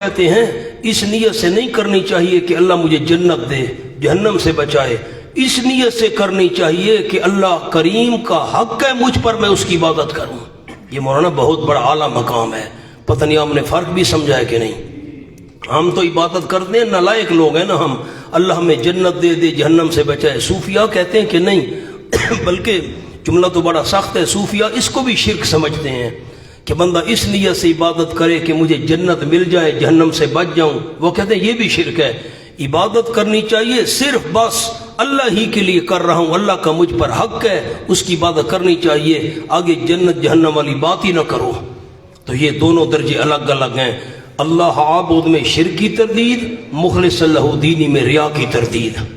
کہتے ہیں اس نیت سے نہیں کرنی چاہیے کہ اللہ مجھے جنت دے، جہنم سے بچائے، اس نیت سے کرنی چاہیے کہ اللہ کریم کا حق ہے مجھ پر، میں اس کی عبادت کروں۔ یہ مولانا بہت بڑا اعلیٰ مقام ہے، پتہ نہیں آپ نے فرق بھی سمجھا ہے کہ نہیں۔ ہم تو عبادت کرتے ہیں، نالائق لوگ ہیں نا ہم، اللہ ہمیں جنت دے دے، جہنم سے بچائے۔ صوفیاء کہتے ہیں کہ نہیں، بلکہ جملہ تو بڑا سخت ہے، صوفیاء اس کو بھی شرک سمجھتے ہیں کہ بندہ اس نیت سے عبادت کرے کہ مجھے جنت مل جائے، جہنم سے بچ جاؤں۔ وہ کہتے ہیں یہ بھی شرک ہے۔ عبادت کرنی چاہیے صرف بس اللہ ہی کے لیے کر رہا ہوں، اللہ کا مجھ پر حق ہے، اس کی عبادت کرنی چاہیے، آگے جنت جہنم والی بات ہی نہ کرو۔ تو یہ دونوں درجے الگ الگ ہیں، اللہ عابد میں شرک کی تردید، مخلص اللہ دینی میں ریا کی تردید۔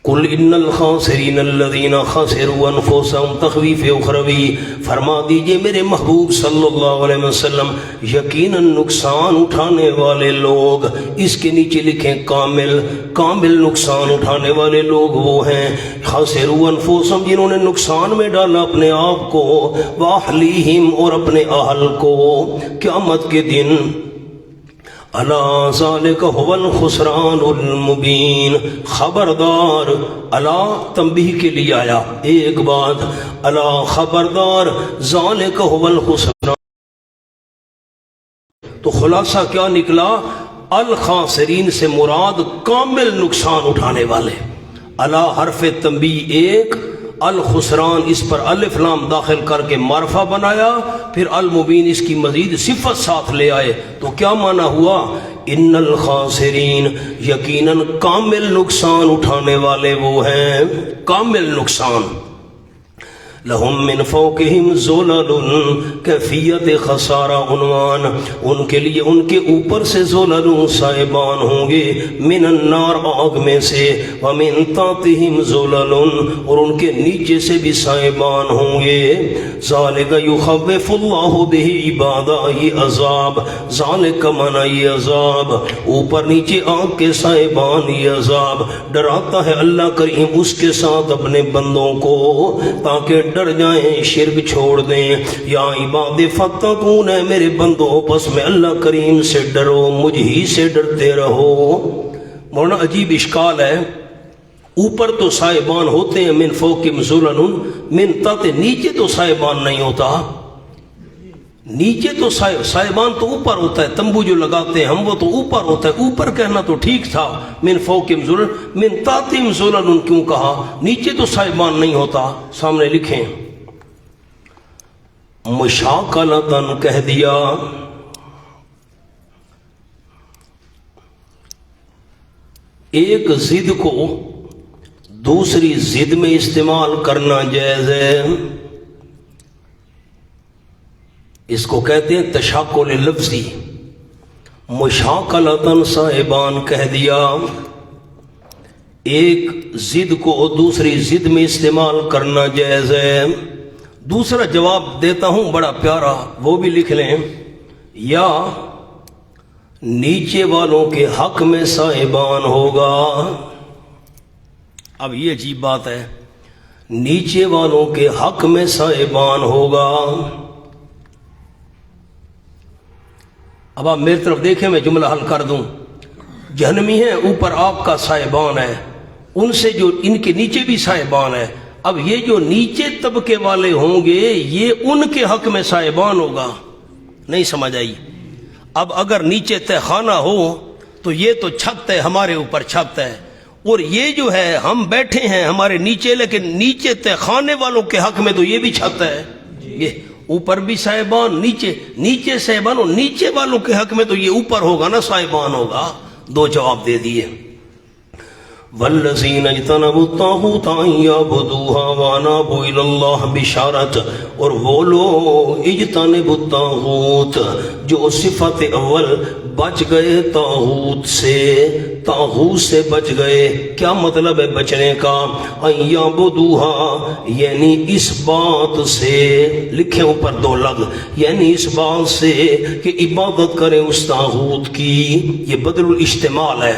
قل ان الخاسرین الذین خسروا انفسهم، تخویف اخروی، فرما دیجئے میرے محبوب صلی اللہ علیہ وسلم، یقیناً نقصان اٹھانے والے لوگ، اس کے نیچے لکھیں کامل نقصان اٹھانے والے لوگ وہ ہیں، خسروا انفسهم، جنہوں نے نقصان میں ڈالا اپنے آپ کو، واہلیہم، اور اپنے اہل کو، قیامت کے دن۔ الا ذالک هو الخسران المبین، خبردار، الا تنبیہ کے لیے آیا ایک بات، الا خبردار، ذالک هو الخسران، تو خلاصہ کیا نکلا؟ الخاسرین سے مراد کامل نقصان اٹھانے والے۔ الا حرف تنبیہ ایک، الخسران اس پر الف لام داخل کر کے معرفہ بنایا، پھر المبین اس کی مزید صفت ساتھ لے آئے، تو کیا معنی ہوا؟ ان الخاسرین، یقیناً کامل نقصان اٹھانے والے وہ ہیں، کامل نقصان۔ لہم من فوقہم ظلل، کیفیت خسارہ عنوان، ان کے لیے ان کے اوپر سے ظلل سائبان ہوں گے، من النار آگ میں سے، ومن تحتہم ظلل، اور ان کے نیچے سے بھی سائبان ہوں گے۔ ذالک یخوف اللہ بہ عبادہ، یہ عذاب، ذالک معنی یہ عذاب، اوپر نیچے آگ کے سائبان، یہ عذاب ڈراتا ہے اللہ کریم اس کے ساتھ اپنے بندوں کو، تاکہ ڈر جائیں، شرک چھوڑ دیں۔ یا عباد فتقون، میرے بندوں پس میں اللہ کریم سے ڈرو، مجھ ہی سے ڈرتے رہو۔ مولانا عجیب اشکال ہے، اوپر تو سائبان ہوتے ہیں، من فوقہم ظلل، من تحت، نیچے تو سائبان نہیں ہوتا، نیچے تو سائبان تو اوپر ہوتا ہے، تمبو جو لگاتے ہیں ہم وہ تو اوپر ہوتا ہے، اوپر کہنا تو ٹھیک تھا، من فوقہم ظلل، من تحتہم ظلل کیوں کہا؟ نیچے تو سائبان نہیں ہوتا۔ سامنے لکھیں مشاکلتاً کہہ دیا، ایک ضد کو دوسری ضد میں استعمال کرنا جائز ہے، اس کو کہتے ہیں تشاکل لفظی۔ مشاکلتاً صاحبان کہہ دیا، ایک ضد کو دوسری ضد میں استعمال کرنا جائز ہے۔ دوسرا جواب دیتا ہوں بڑا پیارا، وہ بھی لکھ لیں، یا نیچے والوں کے حق میں صاحبان ہوگا۔ اب یہ عجیب بات ہے، نیچے والوں کے حق میں صاحبان ہوگا۔ اب آپ میری طرف دیکھیں، میں جملہ حل کر دوں۔ جہنمی ہیں، اوپر آگ کا سائبان ہے، ان سے جو ان کے نیچے بھی سائبان ہے، اب یہ جو نیچے طبقے والے ہوں گے یہ ان کے حق میں سائبان ہوگا۔ نہیں سمجھ آئی؟ اب اگر نیچے تہ خانہ ہو تو یہ تو چھت ہے، ہمارے اوپر چھت ہے، اور یہ جو ہے ہم بیٹھے ہیں ہمارے نیچے، لیکن نیچے تہ خانے والوں کے حق میں تو یہ بھی چھت ہے، یہ اوپر بھی صاحبان، نیچے صاحبان، اور نیچے والوں کے حق میں تو یہ اوپر ہوگا نا، صاحبان ہوگا۔ دو جواب دے دیے۔ والذین اجتنبوا الطاغوت ان یعبدوها وانابوا الی اللہ، بشارت، اور وہ لوگ اجتنبوا الطاغوت جو صفت اول بچ گئے طاغوت سے بچ گئے۔ کیا مطلب ہے بچنے کا؟ ان یعبدوها، یعنی اس بات سے، لکھیں اوپر دو لفظ، یعنی اس بات سے کہ عبادت کریں اس طاغوت کی، یہ بدل الاجتمال ہے۔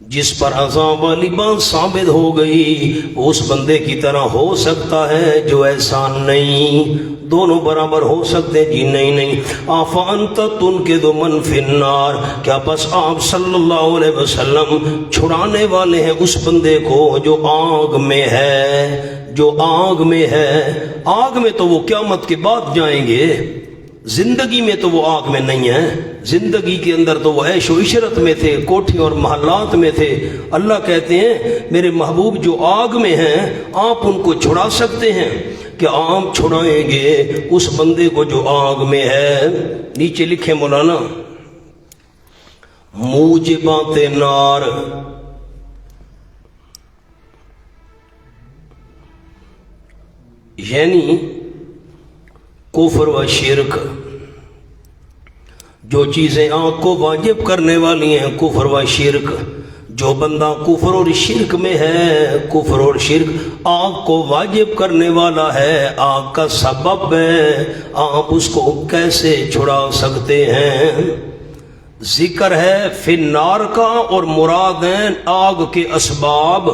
جس پر عذاب والی بات ثابت ہو گئی اس بندے کی طرح ہو سکتا ہے جو ایسا نہیں. دونوں برابر ہو سکتے جی نہیں. آفانت تنقذ من فی النار، کیا بس آپ صلی اللہ علیہ وسلم چھڑانے والے ہیں اس بندے کو جو آگ میں ہے، جو آگ میں ہے. آگ میں تو وہ قیامت کے بعد جائیں گے، زندگی میں تو وہ آگ میں نہیں ہے. زندگی کے اندر تو وہ عیش و عشرت میں تھے، کوٹھی اور محلات میں تھے. اللہ کہتے ہیں میرے محبوب جو آگ میں ہیں آپ ان کو چھڑا سکتے ہیں. کہ آپ چھڑائیں گے اس بندے کو جو آگ میں ہے. نیچے لکھے مولانا موجبات نار، یعنی کفر و شرک، جو چیزیں آگ کو واجب کرنے والی ہیں کفر و شرک. جو بندہ کفر اور شرک میں ہے، کفر اور شرک آگ کو واجب کرنے والا ہے، آگ کا سبب ہے، آپ اس کو کیسے چھڑا سکتے ہیں؟ ذکر ہے فی النار کا اور مراد ہیں آگ کے اسباب.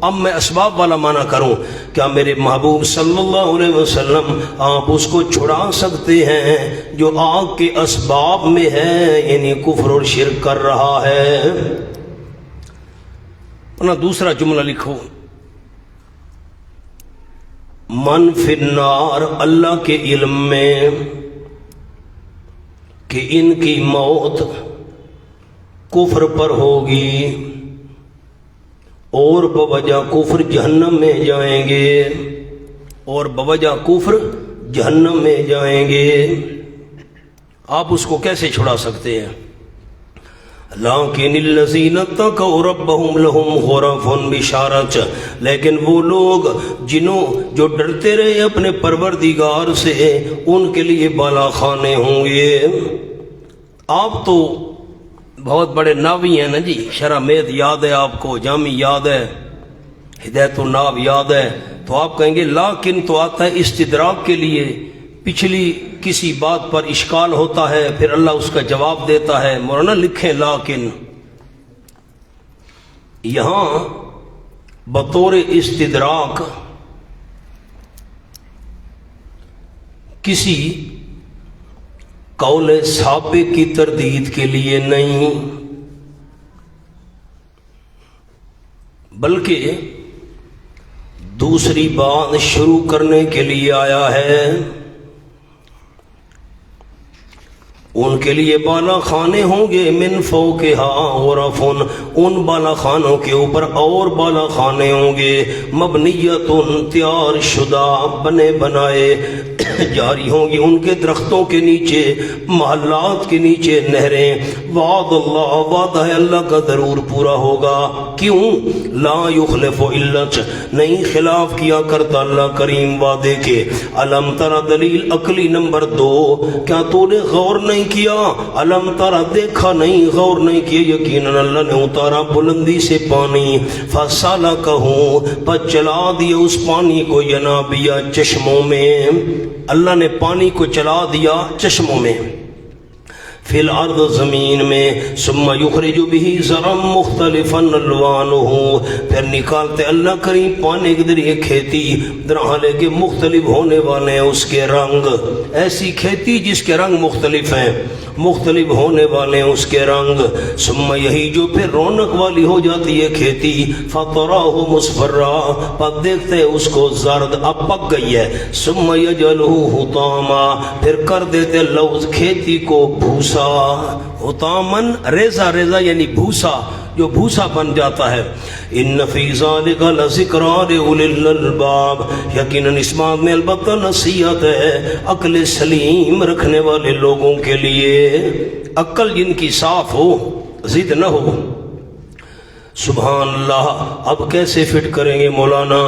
اب میں اسباب والا معنی کروں، کیا میرے محبوب صلی اللہ علیہ وسلم آپ اس کو چھڑا سکتے ہیں جو آگ کے اسباب میں ہے، یعنی کفر اور شرک کر رہا ہے؟ اپنا دوسرا جملہ لکھو، من فی النار، اللہ کے علم میں کہ ان کی موت کفر پر ہوگی اور بوجہ کفر جہنم میں جائیں گے، اور بوجہ کفر جہنم میں جائیں گے. آپ اس کو کیسے چھڑا سکتے ہیں؟ لیکن الذین اتقوا ربهم لهم غرف بشارت، لیکن وہ لوگ جو ڈرتے رہے اپنے پروردگار سے ان کے لیے بالا خانے ہوں گے. آپ تو بہت بڑے ناوی ہیں نا جی، شرح مید یاد ہے آپ کو، جامی یاد ہے، ہدایت الناو یاد ہے، تو آپ کہیں گے لیکن تو آتا ہے استدراک کے لیے. پچھلی کسی بات پر اشکال ہوتا ہے پھر اللہ اس کا جواب دیتا ہے. مولانا لکھیں لیکن، یہاں بطور استدراک کسی قول سابق کی تردید کے لیے نہیں، بلکہ دوسری بات شروع کرنے کے لیے آیا ہے. ان کے لیے بالا خانے ہوں گے، من فوقہا غرفن، ان بالا خانوں کے اوپر اور بالا خانے ہوں گے، مبنیتن، تیار شدہ، بنے بنائے، جاری ہوں گی ان کے درختوں کے نیچے، محلات کے نیچے نہریں. وعد اللہ، وعدہ ہے اللہ کا ضرور پورا ہوگا. کیوں؟ لا یخلف الا، نہیں خلاف کیا کرتا اللہ کریم وعدے کے. علم ترى، دلیل عقلی نمبر 2، کیا تو نے غور نہیں کیا؟ علم ترى، دیکھا نہیں، غور نہیں کیا، یقیناً اللہ نے اتارا بلندی سے پانی، فسلکہ، پر چلا دیا اس پانی کو، ینابیع، چشموں میں. اللہ نے پانی کو چلا دیا چشموں میں، فی الارض، زمین میں. ثم یخرج به زرعا مختلفا الوانہ، پھر نکالتے اللہ کریم پانے کے ذریعے کھیتی درحالے کے مختلف ہونے والے ہیں اس کے رنگ. ایسی کھیتی جس کے رنگ مختلف ہیں، مختلف ہونے والے ہیں اس کے رنگ. ثم یہی جو پھر رونق والی ہو جاتی ہے کھیتی، فتراہ مصفرا، پر دیکھتے اس کو زرد، اب پک گئی ہے. ثم یجعلہ حطاما، پھر کر دیتے اللہ اس کھیتی کو بھوسا، حطامن، ریزہ ریزہ یعنی بھوسا، جو بھوسا بن جاتا ہے. ان فی ذلک لذکری لاولی الالباب، یقیناً اس بات میں البتہ نصیحت ہے عقل سلیم رکھنے والے لوگوں کے لیے، عقل جن کی صاف ہو، ضد نہ ہو. سبحان اللہ. اب کیسے فٹ کریں گے مولانا؟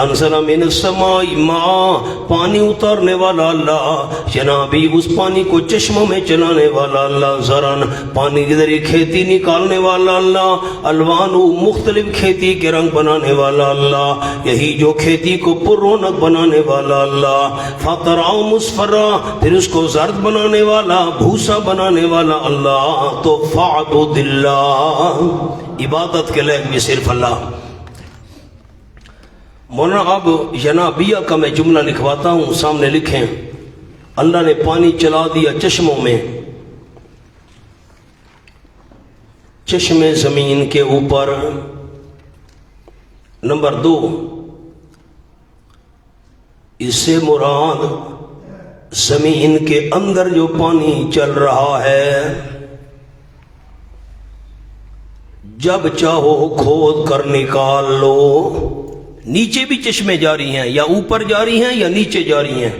انزل من السماء ماء، پانی اتارنے والا اللہ، جنابی اس پانی کو چشموں میں چلانے والا اللہ، زرن، پانی کے ذریعے کھیتی نکالنے والا اللہ، الوانو، مختلف کھیتی کے رنگ بنانے والا اللہ، یہی جو کھیتی کو پر رونق بنانے والا اللہ، فتراؤ مصفرا، پھر اس کو زرد بنانے والا، بھوسا بنانے والا اللہ. تو فاعبد اللہ، عبادت کے لائق بھی صرف اللہ۔ مولانا اب ینابیہ کا میں جملہ لکھواتا ہوں، سامنے لکھیں۔ اللہ نے پانی چلا دیا چشموں میں، چشمے زمین کے اوپر۔ نمبر 2، اس سے مراد زمین کے اندر جو پانی چل رہا ہے، جب چاہو کھود کر نکال لو۔ نیچے بھی چشمے جاری ہیں، یا اوپر جاری ہیں یا نیچے جاری ہیں۔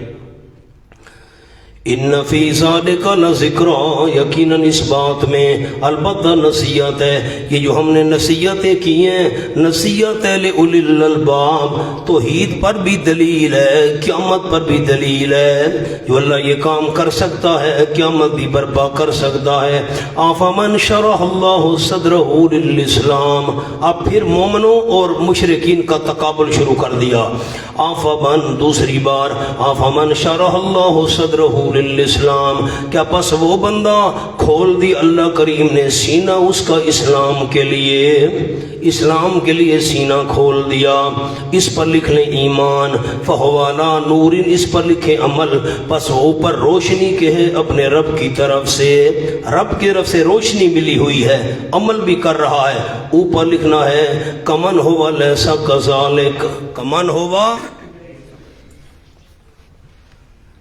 ان فی ذالک لذکری، یقیناً اس بات میں البتہ نصیحت ہے۔ یہ جو ہم نے نصیحتیں کی ہیں، نصیحت ہے لأولی الالباب، توحید پر بھی دلیل ہے، قیامت پر بھی دلیل ہے۔ جو اللہ یہ کام کر سکتا ہے، قیامت بھی برپا کر سکتا ہے۔ افمن شرح اللہ صدرہ للاسلام، اب پھر مومنوں اور مشرکین کا تقابل شروع کر دیا۔ افمن، دوسری بار، افمن شرح اللہ صدرہ للاسلام، کیا پس وہ بندہ کھول دی اللہ کریم نے سینہ اس کا اسلام کے لیے، اسلام کے لیے سینہ کھول دیا۔ اس پر لکھ لیں ایمان، فہو علی نور، اس پر لکھیں عمل، پس اوپر روشنی کے ہے اپنے رب کی طرف سے، رب کی طرف سے روشنی ملی ہوئی ہے، عمل بھی کر رہا ہے۔ اوپر لکھنا ہے کمن ہوا لیسا کذالک، کمن ہوا،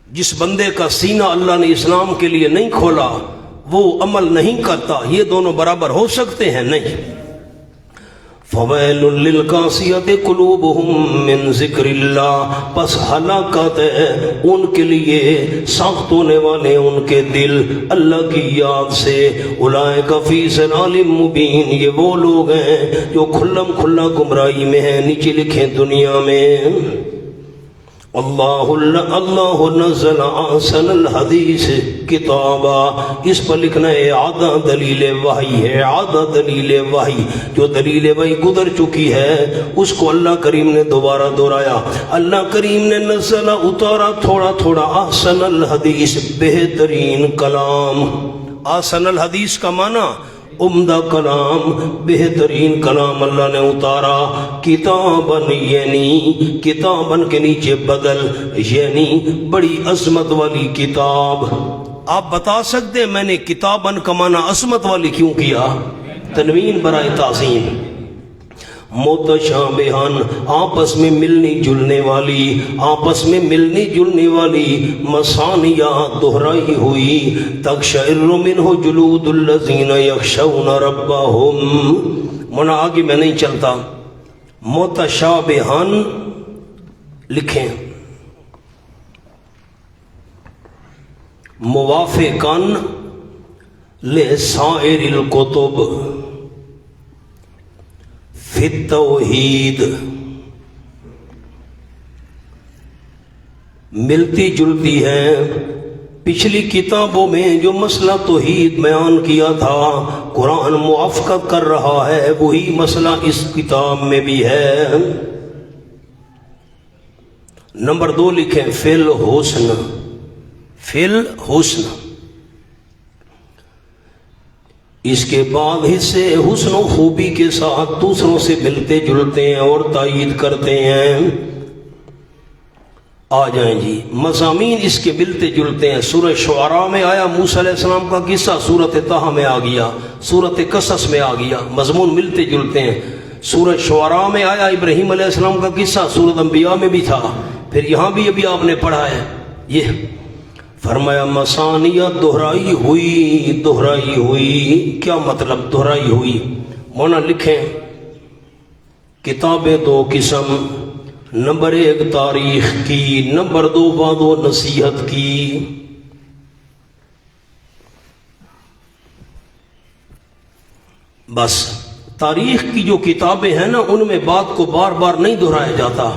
جس بندے کا سینہ اللہ نے اسلام کے لیے نہیں کھولا وہ عمل نہیں کرتا، یہ دونوں برابر ہو سکتے ہیں؟ نہیں۔ فویل للقاسیۃ قلوبہم من ذکر اللہ، پس ہلاکت ہے ان کے لیے سخت ہونے والے ان کے دل اللہ کی یاد سے۔ اولئک فی ضلال مبین، یہ وہ لوگ ہیں جو کھلم کھلا گمراہی میں ہیں۔ نیچے لکھیں دنیا میں۔ اللہ نزل احسن الحدیث کتابا، اس پر لکھنا ہے اعادہ دلیل وحی ہے، اعادہ دلیل وحی، جو دلیل وحی گزر چکی ہے اس کو اللہ کریم نے دوبارہ دہرایا۔ اللہ کریم نے نزل، اتارا تھوڑا تھوڑا، احسن الحدیث، بہترین کلام۔ احسن الحدیث کا معنی عمدہ کلام، بہترین کلام اللہ نے اتارا۔ کتابن، یعنی کتابن کے نیچے بدل، یعنی بڑی عظمت والی کتاب۔ آپ بتا سکتے ہیں میں نے کتابن کا معنی عظمت والی کیوں کیا؟ تنوین برائے تعظیم۔ متشابہن، آپس میں ملنی جلنے والی، آپس میں ملنی جلنے والی، مثانیہ، دہرائی ہوئی۔ تقشعر منہ جلود الذین یخشون ربہم، منا آگے میں نہیں چلتا۔ متشابہن لکھیں، موافقاً لسائر الکتب فی التوحید، ملتی جلتی ہے پچھلی کتابوں میں جو مسئلہ توحید بیان کیا تھا، قرآن موافقت کر رہا ہے، وہی مسئلہ اس کتاب میں بھی ہے۔ نمبر 2 لکھیں فی الحسن، فی الحسن، اس کے بعد حصے حسن و خوبی کے ساتھ دوسروں سے ملتے جلتے ہیں اور تائید کرتے ہیں۔ آ جائیں جی، مضامین اس کے ملتے جلتے ہیں۔ سورہ شعراء میں آیا موسیٰ علیہ السلام کا قصہ، سورۃ طٰہٰ میں آ گیا، سورۃ قصص میں آ گیا، مضمون ملتے جلتے ہیں۔ سورہ شعراء میں آیا ابراہیم علیہ السلام کا قصہ، سورۃ انبیاء میں بھی تھا، پھر یہاں بھی ابھی آپ نے پڑھا ہے۔ یہ فرمایا مثانیہ، دہرائی ہوئی، دہرائی ہوئی، کیا مطلب دہرائی ہوئی؟ مونا لکھیں کتابیں 2 قسم، نمبر 1 تاریخ کی، نمبر 2 وعظ و نصیحت کی۔ بس تاریخ کی جو کتابیں ہیں نا ان میں بات کو بار بار نہیں دہرایا جاتا،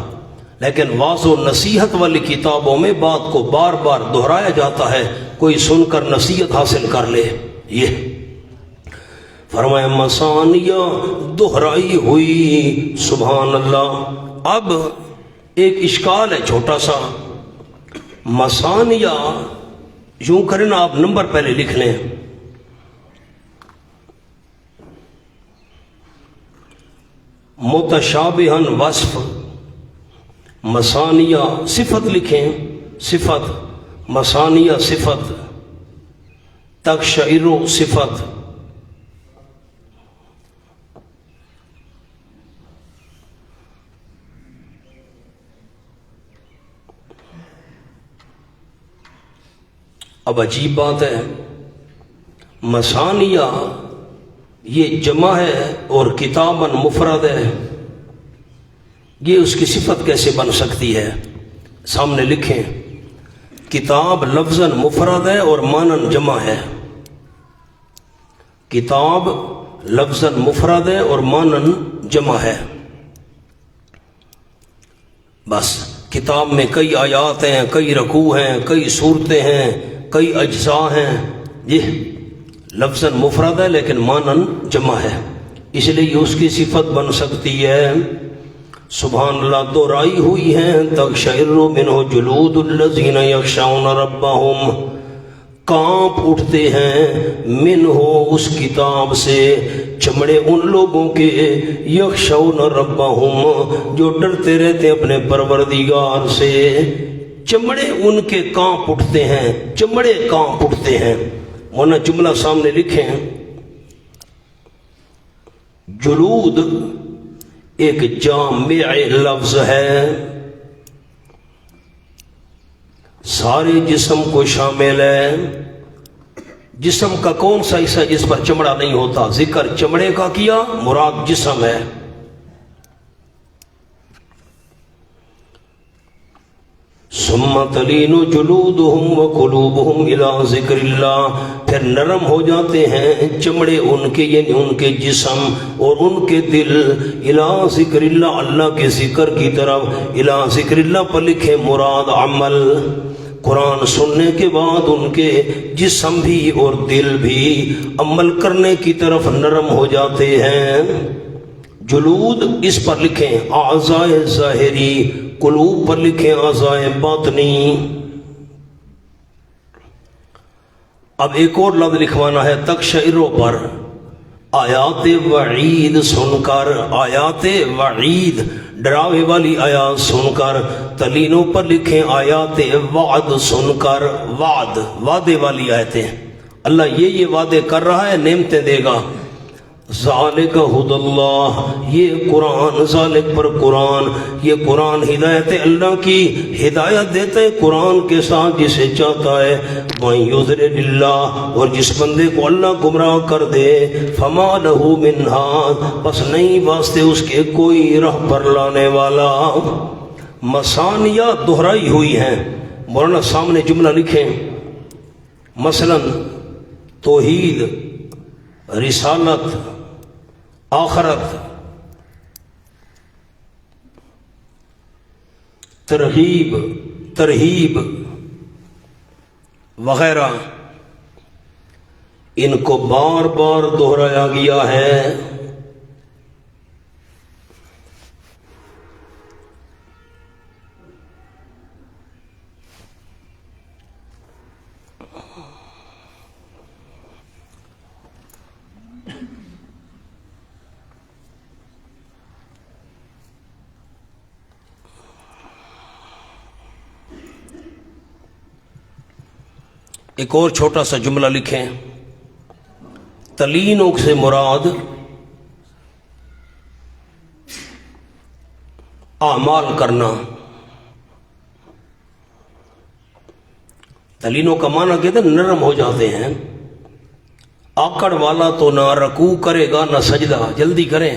لیکن وعظ و نصیحت والی کتابوں میں بات کو بار بار دہرایا جاتا ہے، کوئی سن کر نصیحت حاصل کر لے۔ یہ فرمایا مثانیہ، دہرائی ہوئی، سبحان اللہ۔ اب ایک اشکال ہے چھوٹا سا، مثانیہ یوں کریں نا، آپ نمبر پہلے لکھ لیں، متشابہن وصف، مثانیہ صفت لکھیں، صفت، مثانیہ صفت، تقشعر صفت، اب عجیب بات ہے، مثانیہ یہ جمع ہے اور کتاباً مفرد ہے، یہ اس کی صفت کیسے بن سکتی ہے؟ سامنے لکھیں، کتاب لفظاً مفرد ہے اور مانن جمع ہے، کتاب لفظاً مفرد ہے اور مانن جمع ہے، بس کتاب میں کئی آیات ہیں، کئی رکوع ہیں، کئی صورتیں ہیں، کئی اجزاء ہیں، یہ لفظاً مفرد ہے لیکن مانن جمع ہے، اس لیے اس کی صفت بن سکتی ہے۔ سبحان اللہ، دہرائی ہوئی ہیں، تقشعر منہ جلود الذین یخشون ربہم، کانپ اٹھتے ہیں منہ اس کتاب سے چمڑے ان لوگوں کے، یخشون ربہم جو ڈرتے رہتے اپنے پروردگار سے، چمڑے ان کے کانپ اٹھتے ہیں، چمڑے کانپ اٹھتے ہیں۔ ورنہ جملہ سامنے لکھیں، جلود ایک جامع لفظ ہے، سارے جسم کو شامل ہے۔ جسم کا کون سا حصہ جس پر چمڑا نہیں ہوتا؟ ذکر چمڑے کا کیا، مراد جسم ہے۔ ثم تلین جلودہم وقلوبہم الی ذکر اللہ، پھر نرم ہو جاتے ہیں چمڑے ان کے، یعنی ان کے جسم اور ان کے دل، الی ذکر اللہ، اللہ کے ذکر کی طرف۔ الی ذکر اللہ پر لکھے مراد عمل، قرآن سننے کے بعد ان کے جسم بھی اور دل بھی عمل کرنے کی طرف نرم ہو جاتے ہیں۔ جلود اس پر لکھیں اعضاء ظاہری، قلوب پر لکھیں اعضاء باطنی۔ اب ایک اور لفظ لکھوانا ہے تقشعر پر، آیات وعید سن کر، آیات وعید ڈراوے والی آیات سن کر۔ تلینوں پر لکھیں آیات وعد سن کر، وعد وعدے والی آیتیں، اللہ یہ وعدے کر رہا ہے، نعمتیں دے گا۔ ذالک ھدی اللہ، یہ قرآن، ذالک پر قرآن، یہ قرآن ہدایت اللہ کی، ہدایت دیتے ہیں قرآن کے ساتھ جسے چاہتا ہے۔ وَمَن یُضْلِلِ اللَّهُ، اور جس بندے کو اللہ گمراہ کر دے، فَمَا لَهُ مِنْ هَادٍ، بس نہیں واسطے اس کے کوئی راہ پر لانے والا۔ مثانیہ دہرائی ہوئی ہیں، مولانا سامنے جملہ لکھیں، مثلا توحید، رسالت، آخرت، ترغیب، ترہیب وغیرہ، ان کو بار بار دہرایا گیا ہے۔ ایک اور چھوٹا سا جملہ لکھیں، تلینوں سے مراد اعمال کرنا۔ تلینوں کا معنی کہتے ہیں نرم ہو جاتے ہیں۔ آکڑ والا تو نہ رکوع کرے گا نہ سجدہ، جلدی کریں،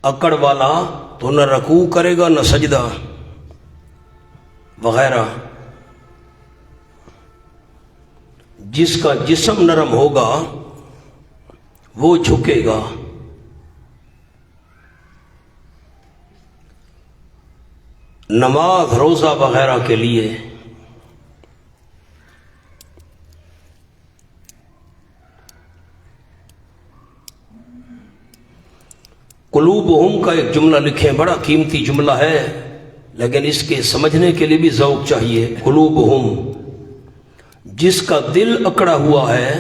اکڑ والا تو نہ رکوع کرے گا نہ سجدہ وغیرہ۔ جس کا جسم نرم ہوگا وہ جھکے گا۔ نماز، روزہ وغیرہ کے لیے قلوبہم کا ایک جملہ لکھیں، بڑا قیمتی جملہ ہے لیکن اس کے سمجھنے کے لیے بھی ذوق چاہیے۔ قلوبہم، جس کا دل اکڑا ہوا ہے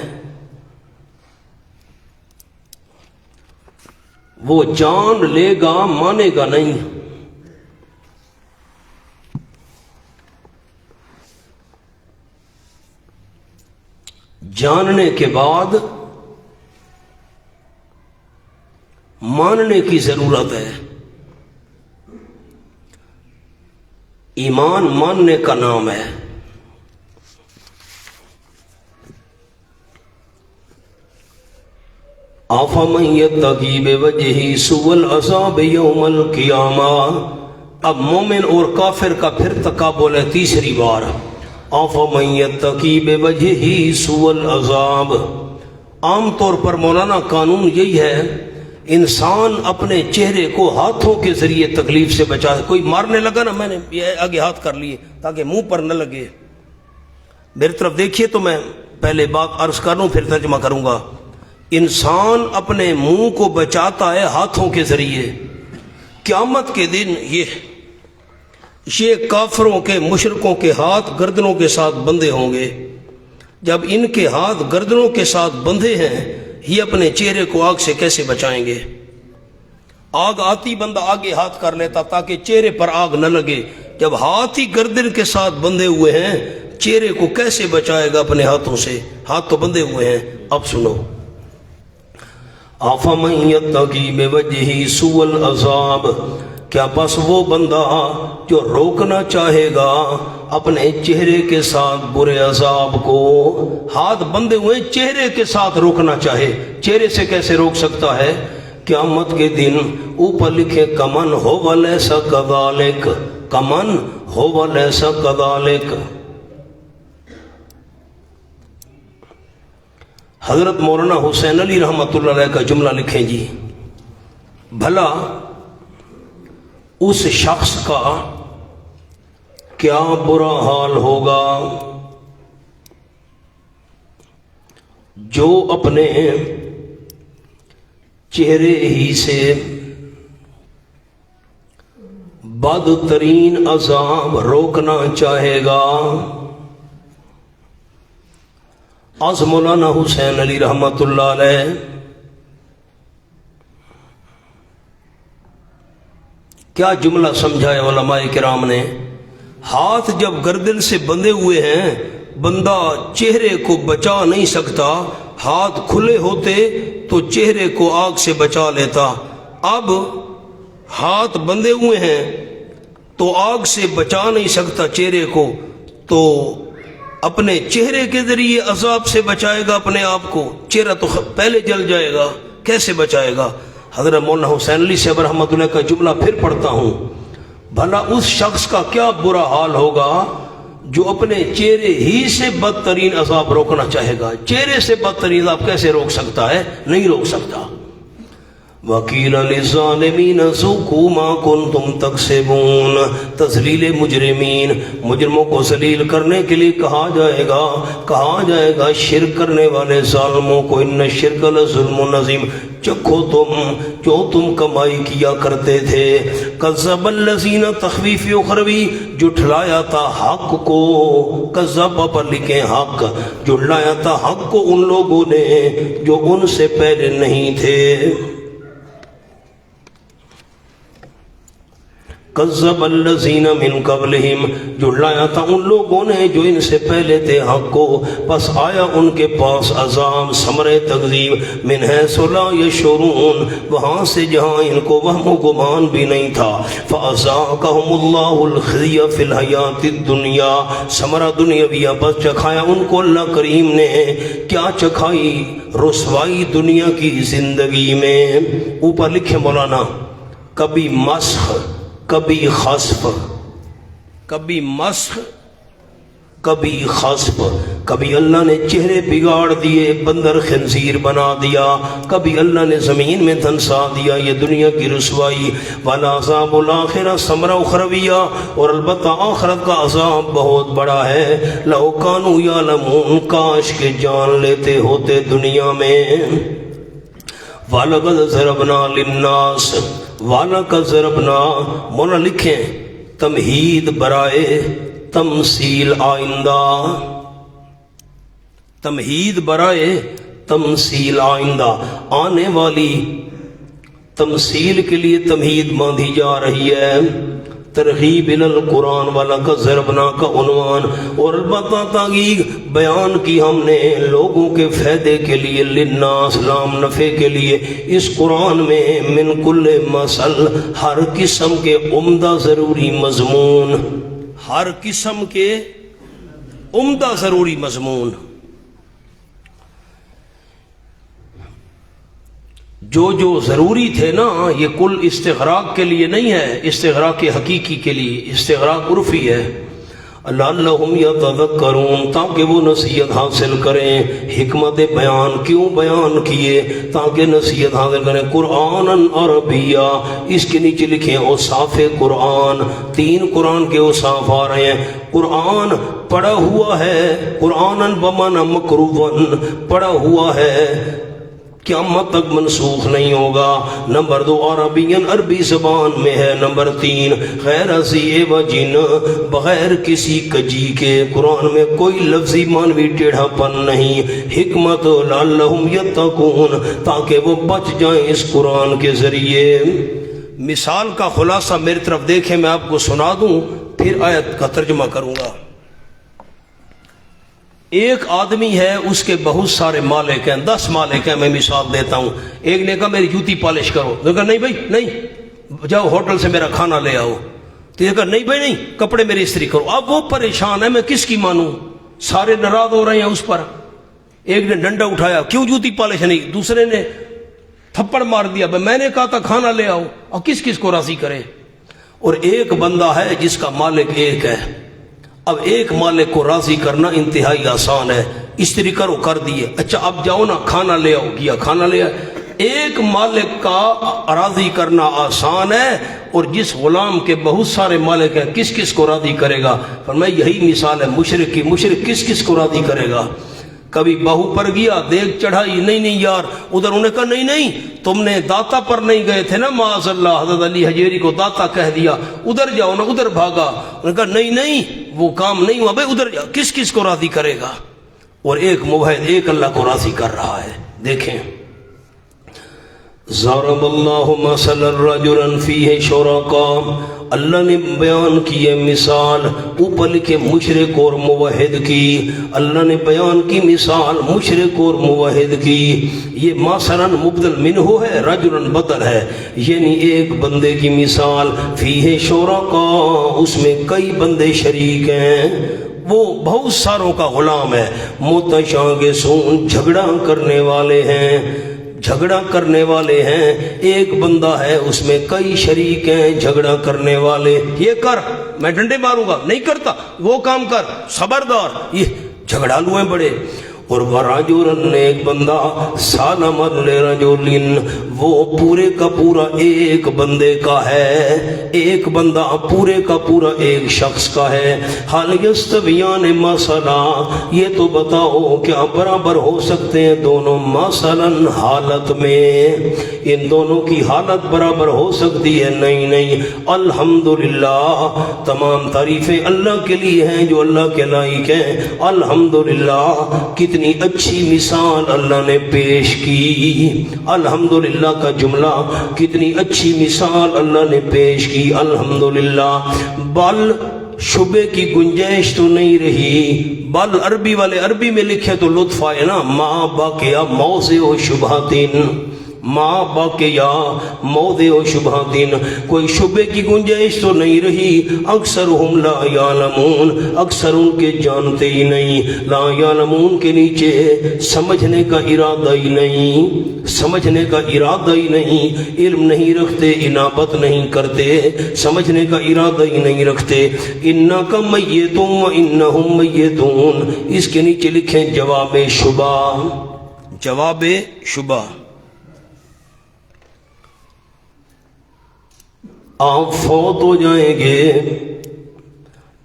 وہ جان لے گا مانے گا نہیں. جاننے کے بعد ماننے کی ضرورت ہے. ایمان ماننے کا نام ہے. آفمن یتقی بوجہہ سوء العذاب یوم القیامہ. اب مومن اور کافر کا پھر تقابل ہے تیسری بار. آفمن یتقی بوجہہ سوء العذاب. عام طور پر مولانا قانون یہی ہے انسان اپنے چہرے کو ہاتھوں کے ذریعے تکلیف سے بچا. کوئی مارنے لگا نا میں نے یہ آگے ہاتھ کر لیے تاکہ منہ پر نہ لگے. میری طرف دیکھیے تو میں پہلے بات عرض کروں پھر ترجمہ کروں گا. انسان اپنے منہ کو بچاتا ہے ہاتھوں کے ذریعے. قیامت کے دن یہ کافروں کے مشرکوں کے ہاتھ گردنوں کے ساتھ بندھے ہوں گے. جب ان کے ہاتھ گردنوں کے ساتھ بندھے ہیں یہ اپنے چہرے کو آگ سے کیسے بچائیں گے؟ آگ آتی بندہ آگے ہاتھ کر لیتا تاکہ چہرے پر آگ نہ لگے. جب ہاتھ ہی گردن کے ساتھ بندھے ہوئے ہیں چہرے کو کیسے بچائے گا اپنے ہاتھوں سے؟ ہاتھ تو بندھے ہوئے ہیں. اب سنو. آفمن یتقی بوجہہ سوء العذاب. کیا بس وہ بندہ جو روکنا چاہے گا اپنے چہرے کے ساتھ برے عذاب کو؟ ہاتھ بندے ہوئے چہرے کے ساتھ روکنا چاہے چہرے سے کیسے روک سکتا ہے؟ قیامت کے دن اوپر لکھے کمن ہو ولیسا کذالک. کمن ہو ولیسا کذالک. حضرت مولانا حسین علی رحمۃ اللہ علیہ کا جملہ لکھیں جی. بھلا اس شخص کا کیا برا حال ہوگا جو اپنے چہرے ہی سے بدترین عذاب روکنا چاہے گا. آج مولانا حسین علی رحمۃ اللہ علیہ کیا جملہ سمجھایا علماء کرام نے. ہاتھ جب گردن سے بندھے ہوئے ہیں بندہ چہرے کو بچا نہیں سکتا. ہاتھ کھلے ہوتے تو چہرے کو آگ سے بچا لیتا. اب ہاتھ بندھے ہوئے ہیں تو آگ سے بچا نہیں سکتا چہرے کو تو اپنے چہرے کے ذریعے عذاب سے بچائے گا اپنے آپ کو. چہرہ تو پہلے جل جائے گا کیسے بچائے گا؟ حضرت مولانا حسین علی صاحب رحمۃ اللہ کا جملہ پھر پڑھتا ہوں. بھلا اس شخص کا کیا برا حال ہوگا جو اپنے چہرے ہی سے بدترین عذاب روکنا چاہے گا. چہرے سے بدترین عذاب کیسے روک سکتا ہے؟ نہیں روک سکتا. وَقِيلَ لِلظَّالِمِينَ ذُوقُوا مَا كُنتُمْ تَكْسِبُونَ. تذلیل مجرمین مجرموں کو ذلیل کرنے کے لیے کہا جائے گا شرک کرنے والے ظالموں کو ان الشرک لظلم عظیم. چکھو جو تم کمائی کیا کرتے تھے. کذب الذین تخویف اخروی جھٹلایا تھا حق کو. کذب پر لکھیں حق. جھٹلایا تھا حق کو ان لوگوں نے جو ان سے پہلے نہیں تھے. کذب الذین من قبلہم جھٹلایا تھا ان لوگوں نے جو ان سے پہلے تھے حق کو. پس آیا ان کے پاس عذاب ثمرِ تکذیب من حیث لا یشعرون وہاں سے جہاں ان کو وہم و گمان بھی نہیں تھا. فأذاقہم اللہ الخزی فی الحیات الدنیا. ثمرہ دنیاویہ بس چکھایا ان کو اللہ کریم نے. کیا چکھائی؟ رسوائی دنیا کی زندگی میں. اوپر لکھے مولانا کبھی مسخ کبھی خسف کبھی مسخ کبھی خسف. کبھی اللہ نے چہرے بگاڑ دیے بندر خنزیر بنا دیا. کبھی اللہ نے زمین میں دھنسا دیا. یہ دنیا کی رسوائی. وَالْعَذَابُ الْآخِرَةُ ثَمرَةٌ أُخْرَوِيَّةٌ. اور البتہ آخرت کا عذاب بہت بڑا ہے. لَوْ كَانُوا يَعْلَمُونَ کاش کہ جان لیتے ہوتے دنیا میں. وَلَقَدْ ضَرَبْنَا لِلنَّاسِ وَلَقَدْ ضَرَبْنَا مولا لکھیں تمہید برائے تمثیل آئندہ. تمہید برائے تمثیل آئندہ آنے والی تمثیل کے لیے تمہید باندھی جا رہی ہے، ترغیب القرآن والا کا ضربنا کا عنوان، اور البتہ تحقیق بیان کی ہم نے لوگوں کے فائدے کے لیے، للناس لام نفع کے لیے، اس قرآن میں من کل مثل ہر قسم کے عمدہ ضروری مضمون، ہر قسم کے عمدہ ضروری مضمون، جو ضروری تھے نا، یہ کل استغراق کے لیے نہیں ہے، استغراق حقیقی کے لیے، استغراق عرفی ہے، لعلہم یتذکرون، تاکہ وہ نصیحت حاصل کریں۔ حکمت بیان کیوں بیان کیے؟ تاکہ نصیحت حاصل کریں۔ قرآن عربیہ، اس کے نیچے لکھیں اوصاف قرآن، 3 قرآن کے اوصاف آ رہے ہیں۔ قرآن پڑھا ہوا ہے، قرآن بمعنی مقروءً، پڑھا ہوا ہے، قیامت تک منسوخ نہیں ہوگا۔ نمبر 2 عربین، عربی زبان میں ہے۔ نمبر 3 غیر ذی عوج، بغیر کسی کجی کے، قرآن میں کوئی لفظی معنوی ٹیڑھا پن نہیں۔ حکمت لعلہم یتقون، تاکہ وہ بچ جائیں اس قرآن کے ذریعے۔ مثال کا خلاصہ میری طرف دیکھیں، میں آپ کو سنا دوں پھر آیت کا ترجمہ کروں گا۔ ایک آدمی ہے، اس کے بہت سارے مالک ہیں، 10 مالک ہیں، میں مثال دیتا ہوں۔ ایک نے کہا میری جوتی پالش کرو، نے کہا نہیں بھائی نہیں، جاؤ ہوٹل سے میرا کھانا لے آؤ۔ تو یہ کہا نہیں بھائی نہیں، کپڑے میری استری کرو۔ اب وہ پریشان ہے، میں کس کی مانوں؟ سارے ناراض ہو رہے ہیں اس پر۔ ایک نے ڈنڈا اٹھایا، کیوں جوتی پالش نہیں؟ دوسرے نے تھپڑ مار دیا، میں نے کہا تھا کھانا لے آؤ، اور کس کس کو راضی کرے؟ اور ایک بندہ ہے جس کا مالک ایک ہے۔ اب ایک مالک کو راضی کرنا انتہائی آسان ہے، استری کرو، کر دیے، اچھا اب جاؤ نا کھانا لے آؤ، گیا کھانا لے آؤ۔ ایک مالک کا راضی کرنا آسان ہے، اور جس غلام کے بہت سارے مالک ہیں، کس کس کو راضی کرے گا؟ فرمایا یہی مثال ہے مشرک کی، مشرک کس کس کو راضی کرے گا؟ کبھی بہو پر گیا، دیکھ چڑھائی، نہیں یار، ادھر انہوں نے کہا نہیں تم نے داتا پر نہیں گئے تھے نا، معاذ اللہ، حضرت علی حجیری کو داتا کہہ دیا، ادھر جاؤ نا، ادھر بھاگا، انہوں نے کہا نہیں وہ کام نہیں ہوا، بھائی ادھر جاؤ، کس کس کو راضی کرے گا؟ اور ایک موحد ایک اللہ کو راضی کر رہا ہے۔ دیکھیں، ضرب اللہ مثلا رجلا فیہ شرکاء، اللہ نے بیان کی ہے مثال، اوپر لکھے مشرک اور موحد کی، اللہ نے بیان کی مثال مشرک اور موحد کی۔ یہ مثلا مبدل منہ ہے، رجلا بدل ہے، یعنی ایک بندے کی مثال، فیہ شرکاء، اس میں کئی بندے شریک ہیں، وہ بہت ساروں کا غلام ہے، متشاگسون، جھگڑا کرنے والے ہیں، جھگڑا کرنے والے ہیں، ایک بندہ ہے اس میں کئی شریک ہیں جھگڑا کرنے والے، یہ کر میں ڈنڈے ماروں گا، نہیں کرتا، وہ کام کر، خبردار، یہ جھگڑالو ہیں بڑے۔ اور ورجل، ایک بندہ، سالم لرجل، وہ پورے کا پورا ایک بندے کا ہے، ایک بندہ پورے کا پورا ایک شخص کا ہے۔ حال یستویان مثلا، یہ تو بتاؤ کیا برابر ہو سکتے ہیں دونوں؟ مثلا حالت میں، ان دونوں کی حالت برابر ہو سکتی ہے؟ نہیں۔ الحمدللہ، تمام تعریفیں اللہ کے لیے ہیں جو اللہ کے لائق ہیں۔ الحمدللہ، کتنی اچھی مثال اللہ نے پیش کی، الحمدللہ کا جملہ، کتنی اچھی مثال اللہ نے پیش کی، الحمدللہ۔ بل شبے کی گنجائش تو نہیں رہی، بل عربی والے عربی میں لکھے تو لطف آئے نا، ما باقیہ موضع شبہاتن، ما باقیہ موضع شبہاتن، کوئی شبے کی گنجائش تو نہیں رہی۔ اکثرہم لا یعلمون، اکثر ان کے جانتے ہی نہیں، لا یعلمون کے نیچے سمجھنے کا ارادہ ہی نہیں، سمجھنے کا ارادہ ہی نہیں، علم نہیں رکھتے، انابت نہیں کرتے، سمجھنے کا ارادہ ہی نہیں رکھتے۔ انک میتون و انہم میتون، اس کے نیچے لکھیں جواب شبہ، جواب شبہ۔ آپ فوت ہو جائیں گے،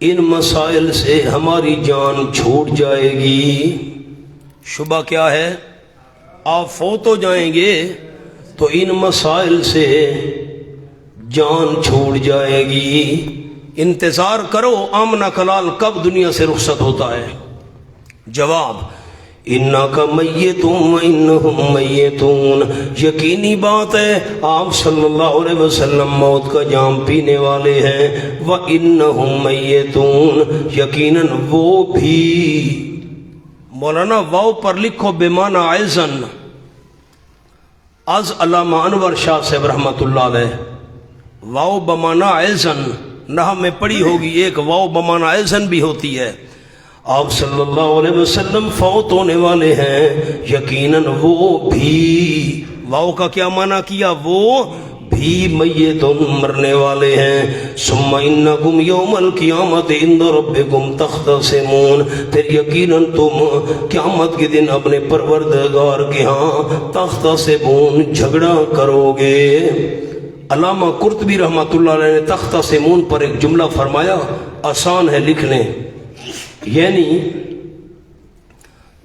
ان مسائل سے ہماری جان چھوٹ جائے گی۔ شبہ کیا ہے؟ آپ فوت ہو جائیں گے تو ان مسائل سے جان چھوٹ جائے گی۔ انتظار کرو آمنہ کلال کب دنیا سے رخصت ہوتا ہے؟ جواب، انک میتون و انہم میتون، یقینی بات ہے آپ صلی اللہ علیہ وسلم موت کا جام پینے والے ہیں، وانہم میتون، یقیناً وہ بھی۔ مولانا واو پر لکھو بمعنی عزن، از علامہ انور شاہ صاحب رحمۃ اللہ علیہ، واو بمعنی عزن نحو میں پڑھی ہوگی، ایک واو بمعنی عزن بھی ہوتی ہے۔ آپ صلی اللہ علیہ وسلم فوت ہونے والے ہیں، یقیناً وہ بھی، واو کا کیا معنی کیا؟ وہ بھی میتون، مرنے والے ہیں۔ ثم انکم یوم القیامت عند ربکم تختصمون، پھر یقیناً تم قیامت کے دن اپنے پروردگار کے ہاں تختصمون، جھگڑا کرو گے۔ علامہ قرطبی رحمۃ اللہ علیہ نے تختصمون پر ایک جملہ فرمایا، آسان ہے لکھنے، یعنی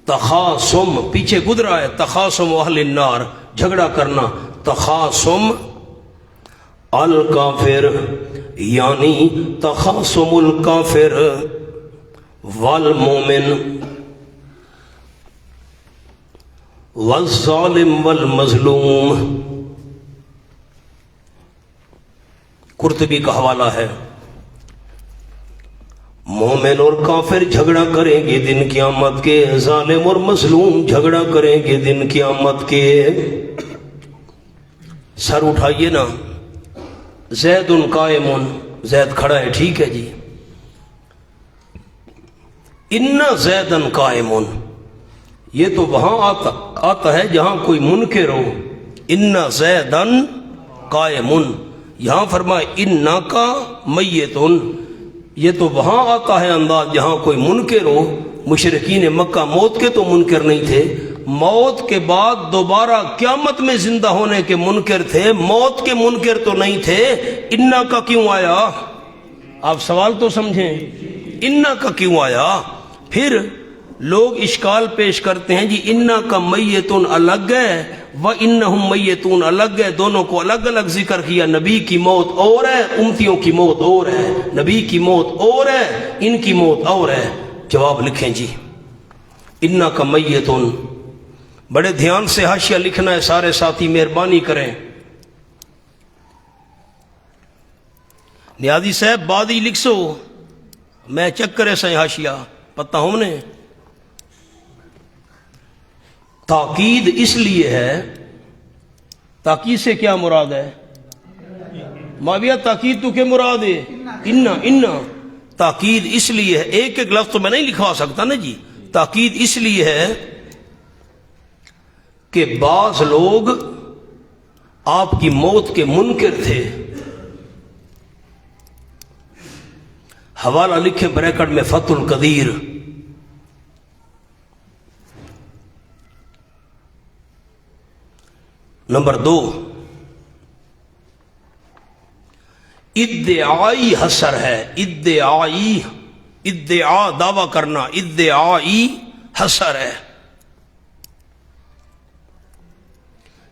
تخاصم پیچھے گزرا ہے، تخاصم اہل النار، جھگڑا کرنا، تخاصم الکافر یعنی تخاصم الکافر والمومن والظالم والمظلوم۔ قرطبی کا حوالہ ہے، مومن اور کافر جھگڑا کریں گے دن قیامت کے، ظالم اور مظلوم جھگڑا کریں گے دن قیامت کے۔ سر اٹھائیے نا، زید قائم، زید کھڑا ہے، ٹھیک ہے جی، ان زیدن قائم، یہ تو وہاں آتا ہے جہاں کوئی منکر ہو، ان زیدن قائم، یہاں فرمائے ان کا میتون، یہ تو وہاں آتا ہے انداز جہاں کوئی منکر ہو۔ مشرکین مکہ موت کے تو منکر نہیں تھے، موت کے بعد دوبارہ قیامت میں زندہ ہونے کے منکر تھے، موت کے منکر تو نہیں تھے۔ انا کا کیوں آیا؟ آپ سوال تو سمجھیں، انا کا کیوں آیا؟ پھر لوگ اشکال پیش کرتے ہیں جی انا کا میتون الگ ہے و انہم میتون الگ ہے، دونوں کو الگ الگ ذکر کیا، نبی کی موت اور ہے، امتیوں کی موت اور ہے، نبی کی موت اور ہے، ان کی موت اور ہے۔ جواب لکھیں جی، انا کا میتون، بڑے دھیان سے حاشیہ لکھنا ہے، سارے ساتھی مہربانی کریں۔ نیازی صاحب بعد ہی لکھ سو، میں چیک کرے سائیں حاشیہ پتہ ہوں نے۔ تاکید اس لیے ہے، تاکید سے کیا مراد ہے؟ معاویہ تاکید تو کیا مراد ہے؟ انا تاکید اس لیے ہے، ایک ایک لفظ تو میں نہیں لکھوا سکتا نا جی، تاکید اس لیے ہے کہ بعض لوگ آپ کی موت کے منکر تھے۔ حوالہ لکھیں بریکٹ میں فتح القدیر۔ نمبر 2، ادعائی حسر ہے، ادعائی، ادعا دعویٰ کرنا، ادعائی حسر ہے،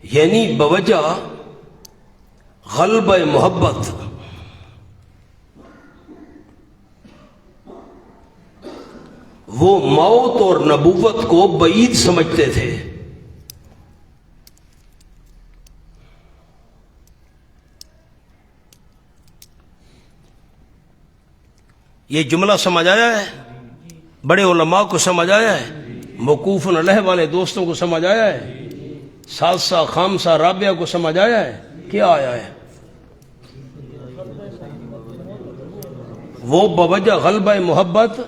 یعنی بوجہ غلبہ محبت وہ موت اور نبوت کو بعید سمجھتے تھے۔ یہ جملہ سمجھ آیا ہے؟ بڑے علماء کو سمجھ آیا ہے؟ موقوف علیہ والے دوستوں کو سمجھ آیا ہے؟ سالسہ خامسہ رابعہ کو سمجھ آیا ہے؟ کیا آیا ہے؟ وہ بوجہ غلبہ محبت،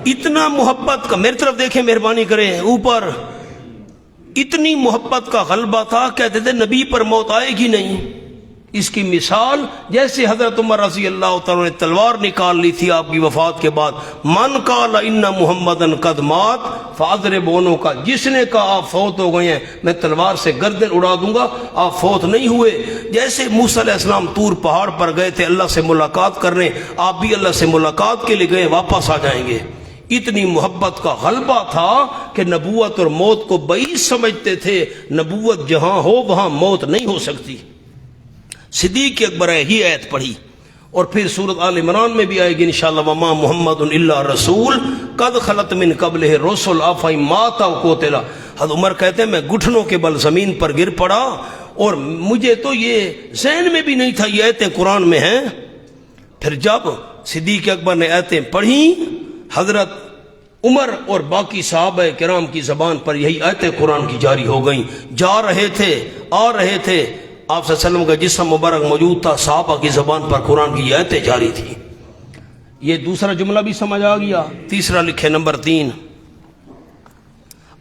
اتنا محبت کا، میری طرف دیکھیں مہربانی کریں، اوپر اتنی محبت کا غلبہ تھا، کہتے تھے نبی پر موت آئے گی نہیں۔ اس کی مثال جیسے حضرت عمر رضی اللہ تعالیٰ نے تلوار نکال لی تھی آپ کی وفات کے بعد، من قال ان محمدن قد مات فاضربونہ کا، جس نے کہا آپ فوت ہو گئے ہیں میں تلوار سے گردن اڑا دوں گا، آپ فوت نہیں ہوئے۔ جیسے موسیٰ علیہ السلام طور پہاڑ پر گئے تھے اللہ سے ملاقات کرنے، آپ بھی اللہ سے ملاقات کے لیے گئے، واپس آ جائیں گے۔ اتنی محبت کا غلبہ تھا کہ نبوت اور موت کو بعید سمجھتے تھے، نبوت جہاں ہو وہاں موت نہیں ہو سکتی۔ صدیق اکبر ہی آیت پڑھی، اور پھر سورۃ آل عمران میں بھی آئے گی انشاءاللہ وما محمد الا رسول قد خلت من قبلہ رسل افئن مات او قتل. حضرت عمر کہتے ہیں میں گھٹنوں کے بل زمین پر گر پڑا اور مجھے تو یہ ذہن میں بھی نہیں تھا یہ آیتیں قرآن میں ہیں. پھر جب صدیق اکبر نے آیتیں پڑھی حضرت عمر اور باقی صحابہ کرام کی زبان پر یہی آیتیں قرآن کی جاری ہو گئیں. جا رہے تھے آ رہے تھے آپ صلی اللہ علیہ وسلم کا جسم مبارک موجود تھا, صحابہ کی زبان پر قرآن کی آیتیں جاری تھی. یہ دوسرا جملہ بھی سمجھ آ گیا. تیسرا لکھے نمبر 3.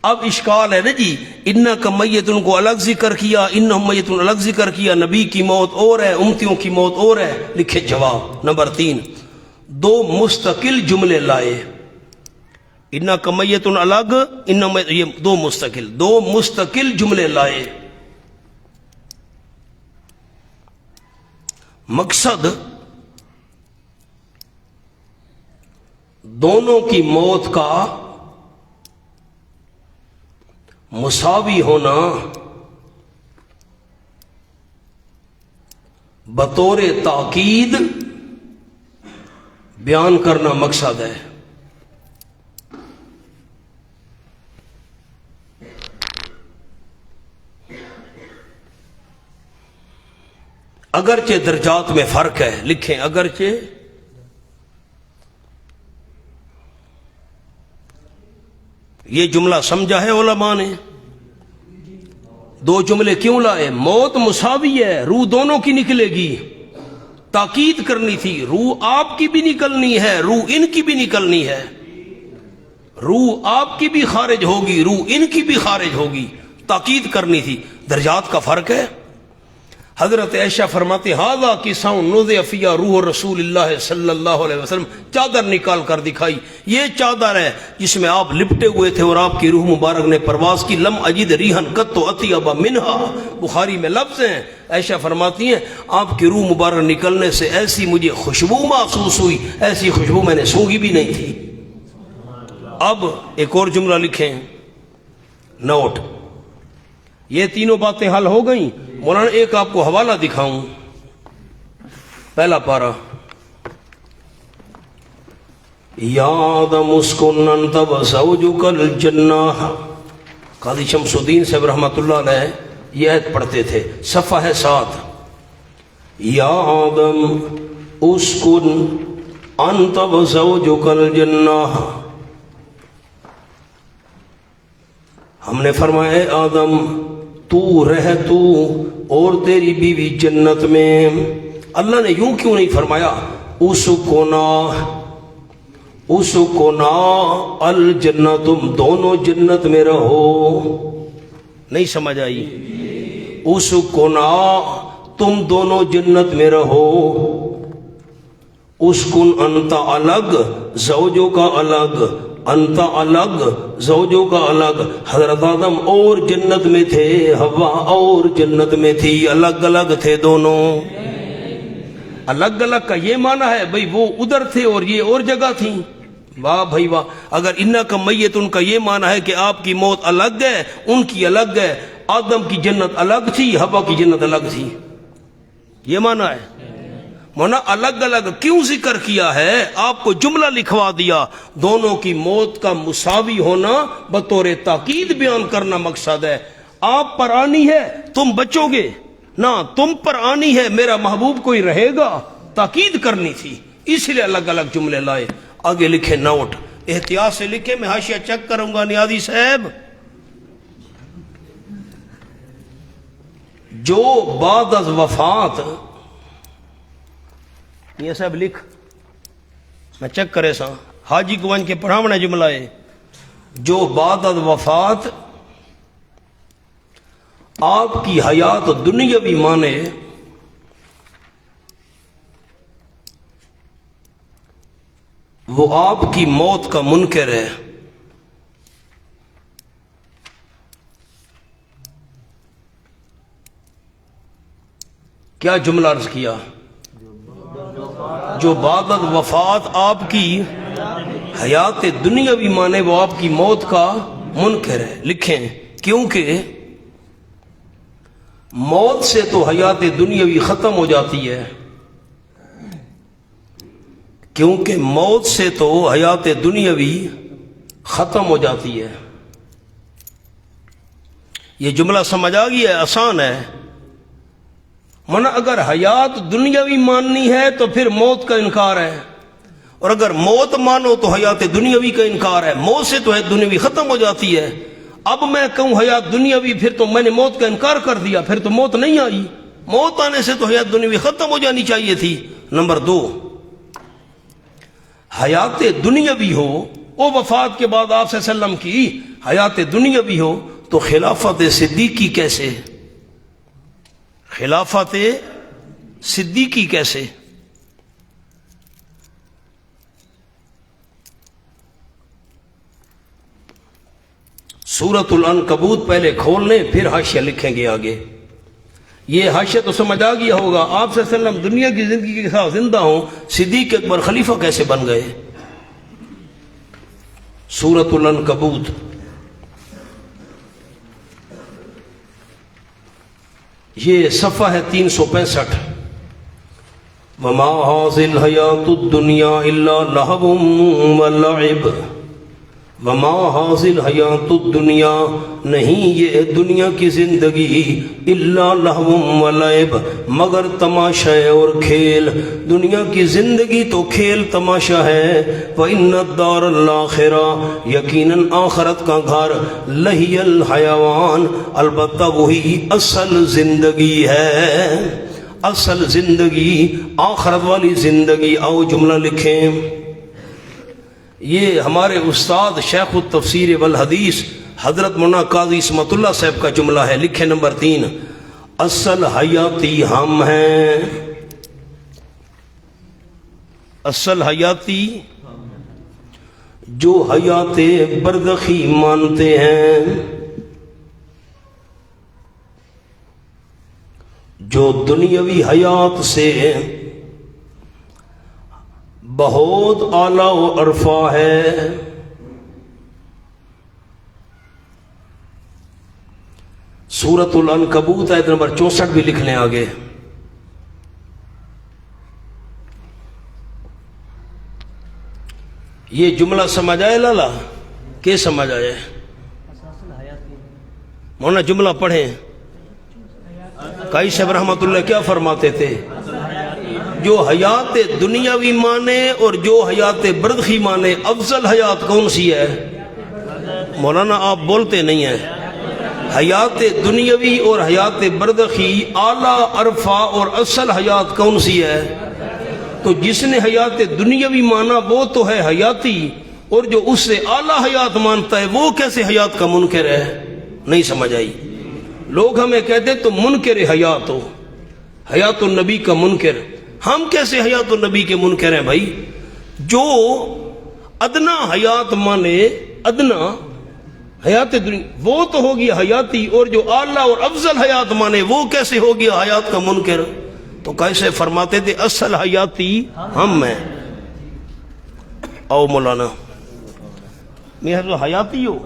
اب اشکال ہے نا جی, انک میتن کو الگ ذکر کیا, انہم میتن الگ ذکر کیا, نبی کی موت اور ہے امتیوں کی موت اور ہے. لکھے جواب نمبر 3, 2 مستقل جملے لائے. انک میتن الگ, یہ 2 مستقل جملے لائے. مقصد دونوں کی موت کا مساوی ہونا بطور تاکید بیان کرنا مقصد ہے. اگرچہ درجات میں فرق ہے, لکھیں اگرچہ یہ جملہ سمجھا ہے علماء نے. 2 جملے کیوں لائے؟ موت مساوی ہے, روح دونوں کی نکلے گی, تاکید کرنی تھی. روح آپ کی بھی نکلنی ہے, روح ان کی بھی نکلنی ہے. روح آپ کی بھی خارج ہوگی, روح ان کی بھی خارج ہوگی, تاکید کرنی تھی. درجات کا فرق ہے. حضرت عائشہ فرماتے ھذا قصہ نضع فیہ روح رسول اللہ صلی اللہ علیہ وسلم. چادر نکال کر دکھائی, یہ چادر ہے جس میں آپ لپٹے ہوئے تھے اور آپ کی روح مبارک نے پرواز کی. لم اجد ریحا قط اطیب منہا, بخاری میں لفظ ہیں. عائشہ فرماتی ہیں آپ کی روح مبارک نکلنے سے ایسی مجھے خوشبو محسوس ہوئی, ایسی خوشبو میں نے سونگھی بھی نہیں تھی. اب ایک اور جملہ لکھیں نوٹ. یہ تینوں باتیں حل ہو گئیں. مولانا ایک آپ کو حوالہ دکھاؤں. پہلا پارہ, یا آدم اسکن انت وزوجک الجنہ. قاضی شمس الدین صاحب رحمۃ اللہ علیہ یہ آیت پڑھتے تھے, صفحہ ہے 7. یا آدم اسکن انت وزوجک الجنہ. ہم نے فرمایا اے آدم تو رہ تو اور تیری بیوی جنت میں. اللہ نے یوں کیوں نہیں فرمایا اسکنا الجنہ, تم دونوں جنت میں رہو؟ نہیں سمجھ آئی؟ اسکنا تم دونوں جنت میں رہو. اسکن انت الگ, زوجوں کا الگ, انت الگ, زوجوں کا الگ. حضرت آدم اور جنت میں تھے, حوا اور جنت میں تھی, الگ الگ تھے دونوں. الگ الگ کا یہ معنی ہے بھئی وہ ادھر تھے اور یہ اور جگہ تھیں. واہ بھائی واہ. اگر انک میت ان کا یہ معنی ہے کہ آپ کی موت الگ ہے, ان کی الگ ہے. آدم کی جنت الگ تھی, حوا کی جنت الگ تھی, یہ معنی ہے. مونا الگ الگ کیوں ذکر کیا ہے؟ آپ کو جملہ لکھوا دیا. دونوں کی موت کا مساوی ہونا بطور تاکید بیان کرنا مقصد ہے. آپ پر آنی ہے تم بچو گے نہ, تم پر آنی ہے میرا محبوب کوئی رہے گا, تاکید کرنی تھی, اس لیے الگ الگ جملے لائے. آگے لکھے نوٹ, احتیاط سے لکھے, میں حاشیہ چیک کروں گا نیازی صاحب. جو بعد از وفات, یہ صاحب لکھ, میں چیک کرے سا, حاجی گوان کے پڑھاونا جملہ ہے. جو بعد از وفات آپ کی حیات دنیاوی مانے وہ آپ کی موت کا منکر ہے. کیا جملہ عرض کیا؟ جو بعد از وفات آپ کی حیات دنیاوی مانے وہ آپ کی موت کا منکر ہے. لکھیں کیونکہ موت سے تو حیات دنیاوی ختم ہو جاتی ہے, کیونکہ موت سے تو حیات دنیاوی ختم ہو جاتی ہے. یہ جملہ سمجھ آ گیا ہے؟ آسان ہے. منع اگر حیات دنیاوی ماننی ہے تو پھر موت کا انکار ہے، اور اگر موت مانو تو حیات دنیاوی کا انکار ہے. موت سے تو حیات دنیاوی ختم ہو جاتی ہے. اب میں کہوں حیات دنیاوی، پھر تو میں نے موت کا انکار کر دیا، پھر تو موت نہیں آئی. موت آنے سے تو حیات دنیاوی ختم ہو جانی چاہیے تھی. نمبر 2، حیات دنیاوی ہو، وہ وفات کے بعد آپ صلی اللہ علیہ وسلم کی حیات دنیاوی ہو، تو خلافت صدیقی کیسے؟ خلافت صدیقی کیسے؟ سورۃ العنکبوت پہلے کھول لیں، پھر حاشیہ لکھیں گے آگے. یہ حاشیہ تو سمجھ آ گیا ہوگا. آپ صلی اللہ علیہ وسلم دنیا کی زندگی کے ساتھ زندہ ہوں، صدیق اکبر خلیفہ کیسے بن گئے؟ سورۃ العنکبوت یہ صفحہ ہے 365. وما هذه الحیات الدنیا الا لہو ولعب. وما هذه الحیات الدنیا، نہیں یہ دنیا کی زندگی، الا لہو ولعب، مگر تماشا اور کھیل. دنیا کی زندگی تو کھیل تماشا ہے. وَإِنَّ الدَّارَ الْآخِرَةَ، یقیناً آخرت کا گھر، لَهِيَ الْحَيَوَانُ، البتہ وہی اصل زندگی ہے. اصل زندگی آخرت والی زندگی. آؤ جملہ لکھیں. یہ ہمارے استاد شیخ التفسیر والحدیث حضرت مولانا قاضی عصمت اللہ صاحب کا جملہ ہے. لکھیں نمبر 3، اصل حیاتی ہم ہیں. اصل حیاتی جو حیات برزخی مانتے ہیں، جو دنیاوی حیات سے بہت اعلیٰ و عرفہ ہے. سورۃ العنکبوت آیت نمبر 64 بھی لکھ لیں آگے. یہ جملہ سمجھ آئے لالا؟ کہ سمجھ آئے؟ مولانا جملہ پڑھیں. قاضی صاحب رحمۃ اللہ کیا فرماتے تھے؟ جو حیات دنیاوی مانے اور جو حیات برزخی مانے، افضل حیات کون سی ہے؟ مولانا آپ بولتے نہیں ہیں. حیات دنیاوی اور حیات برزخی اعلیٰ عرفہ اور اصل حیات کون سی ہے؟ تو جس نے حیات دنیاوی مانا وہ تو ہے حیاتی، اور جو اس سے اعلیٰ حیات مانتا ہے وہ کیسے حیات کا منکر ہے؟ نہیں سمجھ آئی. لوگ ہمیں کہتے تو منکر حیات ہو، حیات النبی کا منکر. ہم کیسے حیات النبی کے منکر ہیں بھائی؟ جو ادنا حیات مانے، ادنا حیات دنیا، وہ تو ہو گیا حیاتی، اور جو اعلیٰ اور افضل حیات مانے وہ کیسے ہو گیا حیات کا منکر؟ تو کیسے فرماتے تھے اصل حیاتی ہم ہیں. او مولانا میں حیاتی ہو،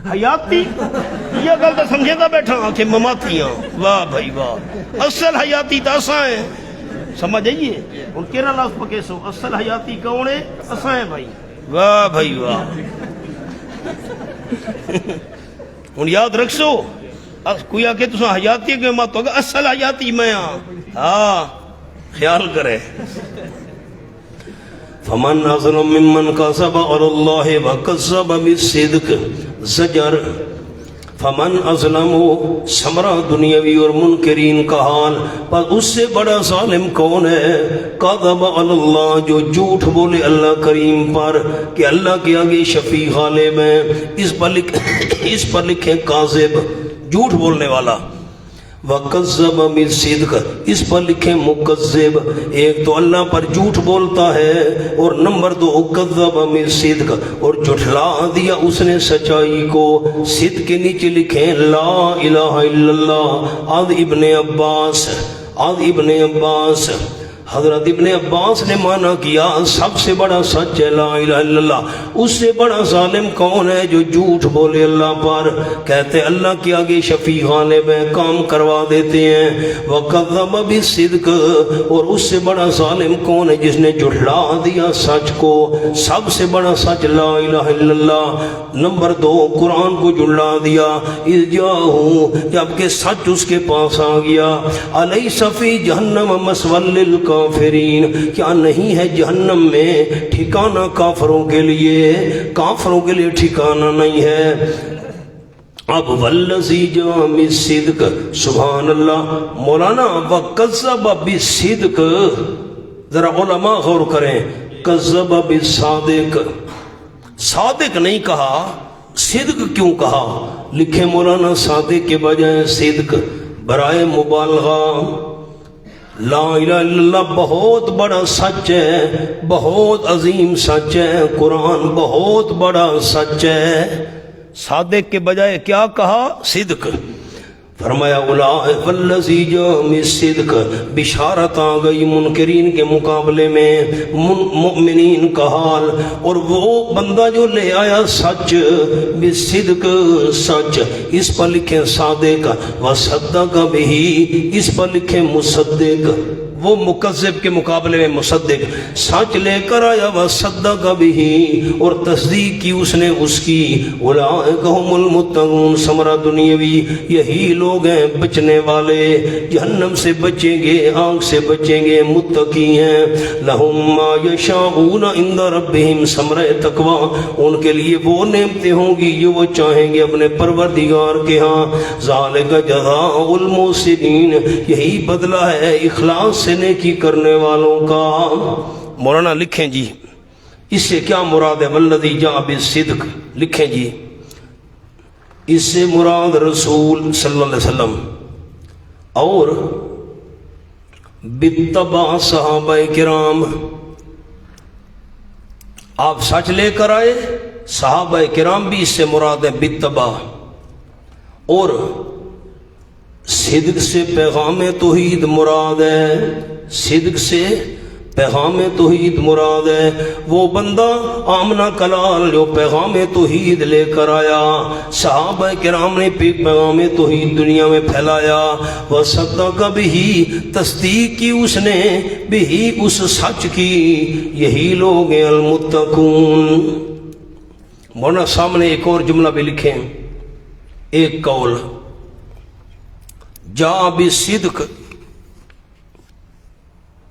حیاتی یہ گل تو سمجھے گا بیٹھا کہ مماتیاں. واہ بھائی واہ، اصل حیاتی تو اساں ہیں. سمجھ آئیے ہوں کیرا لفظ پکے سو، اصل حیاتی کون ہے؟ اساں ہیں بھائی. واہ بھائی واہ. ہوں یاد رکھ سو، کوئی آ کے تو حیاتی کے مت ہوگا، اصل حیاتی میں ہاں خیال کرے. فمن اظلم ممن کذب علی اللہ وکذب بالصدق. زجر فمن اظلم، ثمرہ دنیاوی اور منکرین کا حال، پر اس سے بڑا ظالم کون ہے؟ کذب علی اللہ، جو جھوٹ بولے اللہ کریم پر کہ اللہ کے آگے شفیع غالب ہے. اس پر لکھیں کاذب، جھوٹ بولنے والا. وَقَذَّبَ بِالصِّدْقِ، اس پر لکھیں مکذب. ایک تو اللہ پر جھوٹ بولتا ہے، اور نمبر 2 کذب بالصدق، اور جھٹلا دیا اس نے سچائی کو. صدق کے نیچے لکھیں لا الہ الا اللہ. عاد ابن عباس حضرت ابن عباس نے مانا کیا سب سے بڑا سچ ہے لا الہ الا اللہ، اس سے بڑا ظالم کون ہے جو جھوٹ بولے اللہ پر، کہتے اللہ کے آگے شفیع غالب ہے، کام کروا دیتے ہیں، وَكَذَّبَ بِالصِّدْقِ، اور اس سے بڑا ظالم کون ہے جس نے جھٹلا دیا سچ کو، سب سے بڑا سچ لا الہ الا اللہ۔ نمبر 2 قرآن کو جھٹلا دیا، اذ جاءہ، جب کہ سچ اس کے پاس آ گیا، الیس فی جہنم مثوی للکافرین، کیا نہیں ہے جہنم میں ٹھکانہ کافروں کے لیے، کافروں کے لیے ٹھکانہ نہیں ہے۔ اب والذی جاء بالصدق، سبحان اللہ مولانا، وکذب بالصدق، ذرا علماء غور کریں، کذب بالصادق، صادق نہیں کہا، صدق کیوں کہا؟ لکھے مولانا صادق کے بجائے صدق، برائے مبالغہ۔ لا الہ الا اللہ بہت بڑا سچ ہے، بہت عظیم سچ ہے، قرآن بہت بڑا سچ ہے، صادق کے بجائے کیا کہا؟ صدق۔ فرمایا اولئک والذی جاء بالصدق، بشارت آ گئی منکرین کے مقابلے میں مؤمنین کا حال، اور وہ بندہ جو لے آیا سچ، بالصدق سچ، اس پر لکھیں صادق، وصدق بہ، اس پر لکھیں مصدق، وہ مکذب کے مقابلے میں مصدق، سچ لے کر آیا وصدق بہ، اور تصدیق کی اس نے اس کی، اولئک ھم المتقون، ثمرہ دنیاوی، یہی لوگ ہیں بچنے والے، جہنم سے بچیں گے، آگ سے بچیں گے، متقی ہیں، لہم ما یشاءون عند ربہم، ثمرہ تقوی، ان کے لیے وہ نعمتیں ہوں گی جو وہ چاہیں گے اپنے پروردگار کے ہاں، ذالک جزاء المحسنین، یہی بدلہ ہے اخلاص سے نیکی کرنے والوں کا۔ مولانا لکھیں جی اس سے کیا مراد ہے؟ والذی جاء بالصدق، لکھیں جی اس سے مراد رسول صلی اللہ علیہ وسلم اور بتبع صحابہ کرام، آپ سچ لے کر آئے، صحابہ کرام بھی اس سے مراد ہے بتبع، اور صدق سے پیغام توحید مراد ہے، صدق سے پیغام توحید مراد ہے، وہ بندہ آمنہ کلال جو پیغام توحید لے کر آیا، صحابہ کرام نے پیغام توحید دنیا میں پھیلایا، وصدق بہ، تصدیق کی اس نے، بہ اس سچ کی، یہی لوگ ہیں المتقون۔ مولانا سامنے ایک اور جملہ بھی لکھیں، ایک قول، جاء بالصدق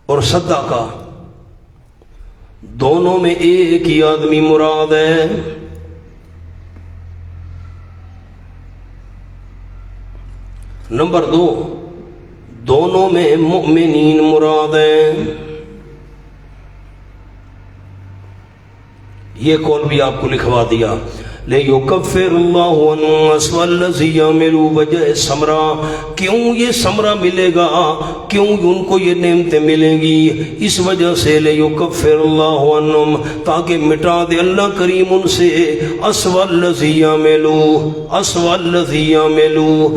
اور صدقہ، دونوں میں ایک ہی آدمی مراد ہے۔ نمبر 2 دونوں میں مؤمنین مراد ہیں۔ یہ قول بھی آپ کو لکھوا دیا، لِيُكَفِّرُ اللَّهُ عَنْهُمْ أَسْوَأَ الَّذِي يَعْمَلُوا، وجہ ثمرہ، کیوں یہ ثمرہ ملے گا، کیوں ان کو یہ نعمتیں ملیں گی؟ اس وجہ سے لِيُكَفِّرُ اللَّهُ عَنْهُمْ، تاکہ مٹا دے اللہ کریم ان سے، أَسْوَأَ الَّذِي يَعْمَلُوا، أَسْوَأَ الَّذِي يَعْمَلُوا،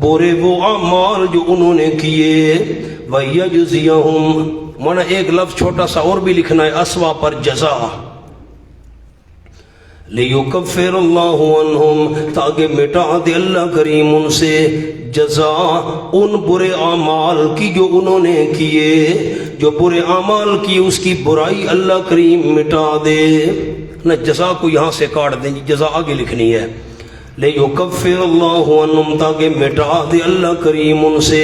برے وہ اعمال جو انہوں نے کیے، وَيَجْزِيَهُمْ، مانا ایک لفظ چھوٹا سا اور بھی لکھنا ہے، اسوا پر جزا، لِيُكَفِّرُ اللَّهُ عَنْهُمْ، تاکہ مٹا دے اللہ کریم ان سے جزا ان برے اعمال کی جو انہوں نے کیے، جو برے اعمال کی اس کی برائی اللہ کریم مٹا دے۔ نہ جزا کو یہاں سے کاٹ دیں، جزا آگے لکھنی ہے، لِيُكَفِّرُ اللَّهُ عَنْهُمْ، تاکہ مٹا دے اللہ کریم ان سے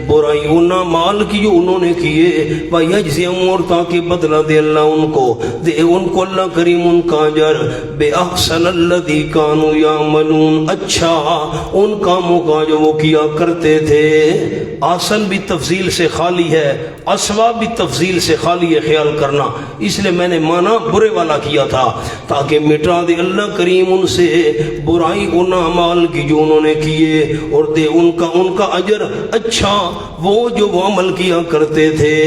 برائی ان اعمال کی جو انہوں نے کیے، وَيَجْزِيَهُمْ، اور تاکہ بدلہ دے اللہ ان کو، دے ان کو اللہ کریم ان کا اجر، بِأَحْسَنَ الَّذِي كَانُوا يَعْمَلُونَ، اچھا ان کاموں کا جو وہ کیا کرتے تھے۔ آسن بھی تفضیل سے خالی ہے، اسوا بھی تفضیل سے خالی ہے، خیال کرنا، اس لیے میں نے مانا برے والا کیا تھا، تاکہ مٹا دے اللہ کریم ان سے برائی ان اعمال کی جو انہوں نے کیے، اور دے ان کا اجر اچھا وہ جو وہ عمل کیا کرتے تھے۔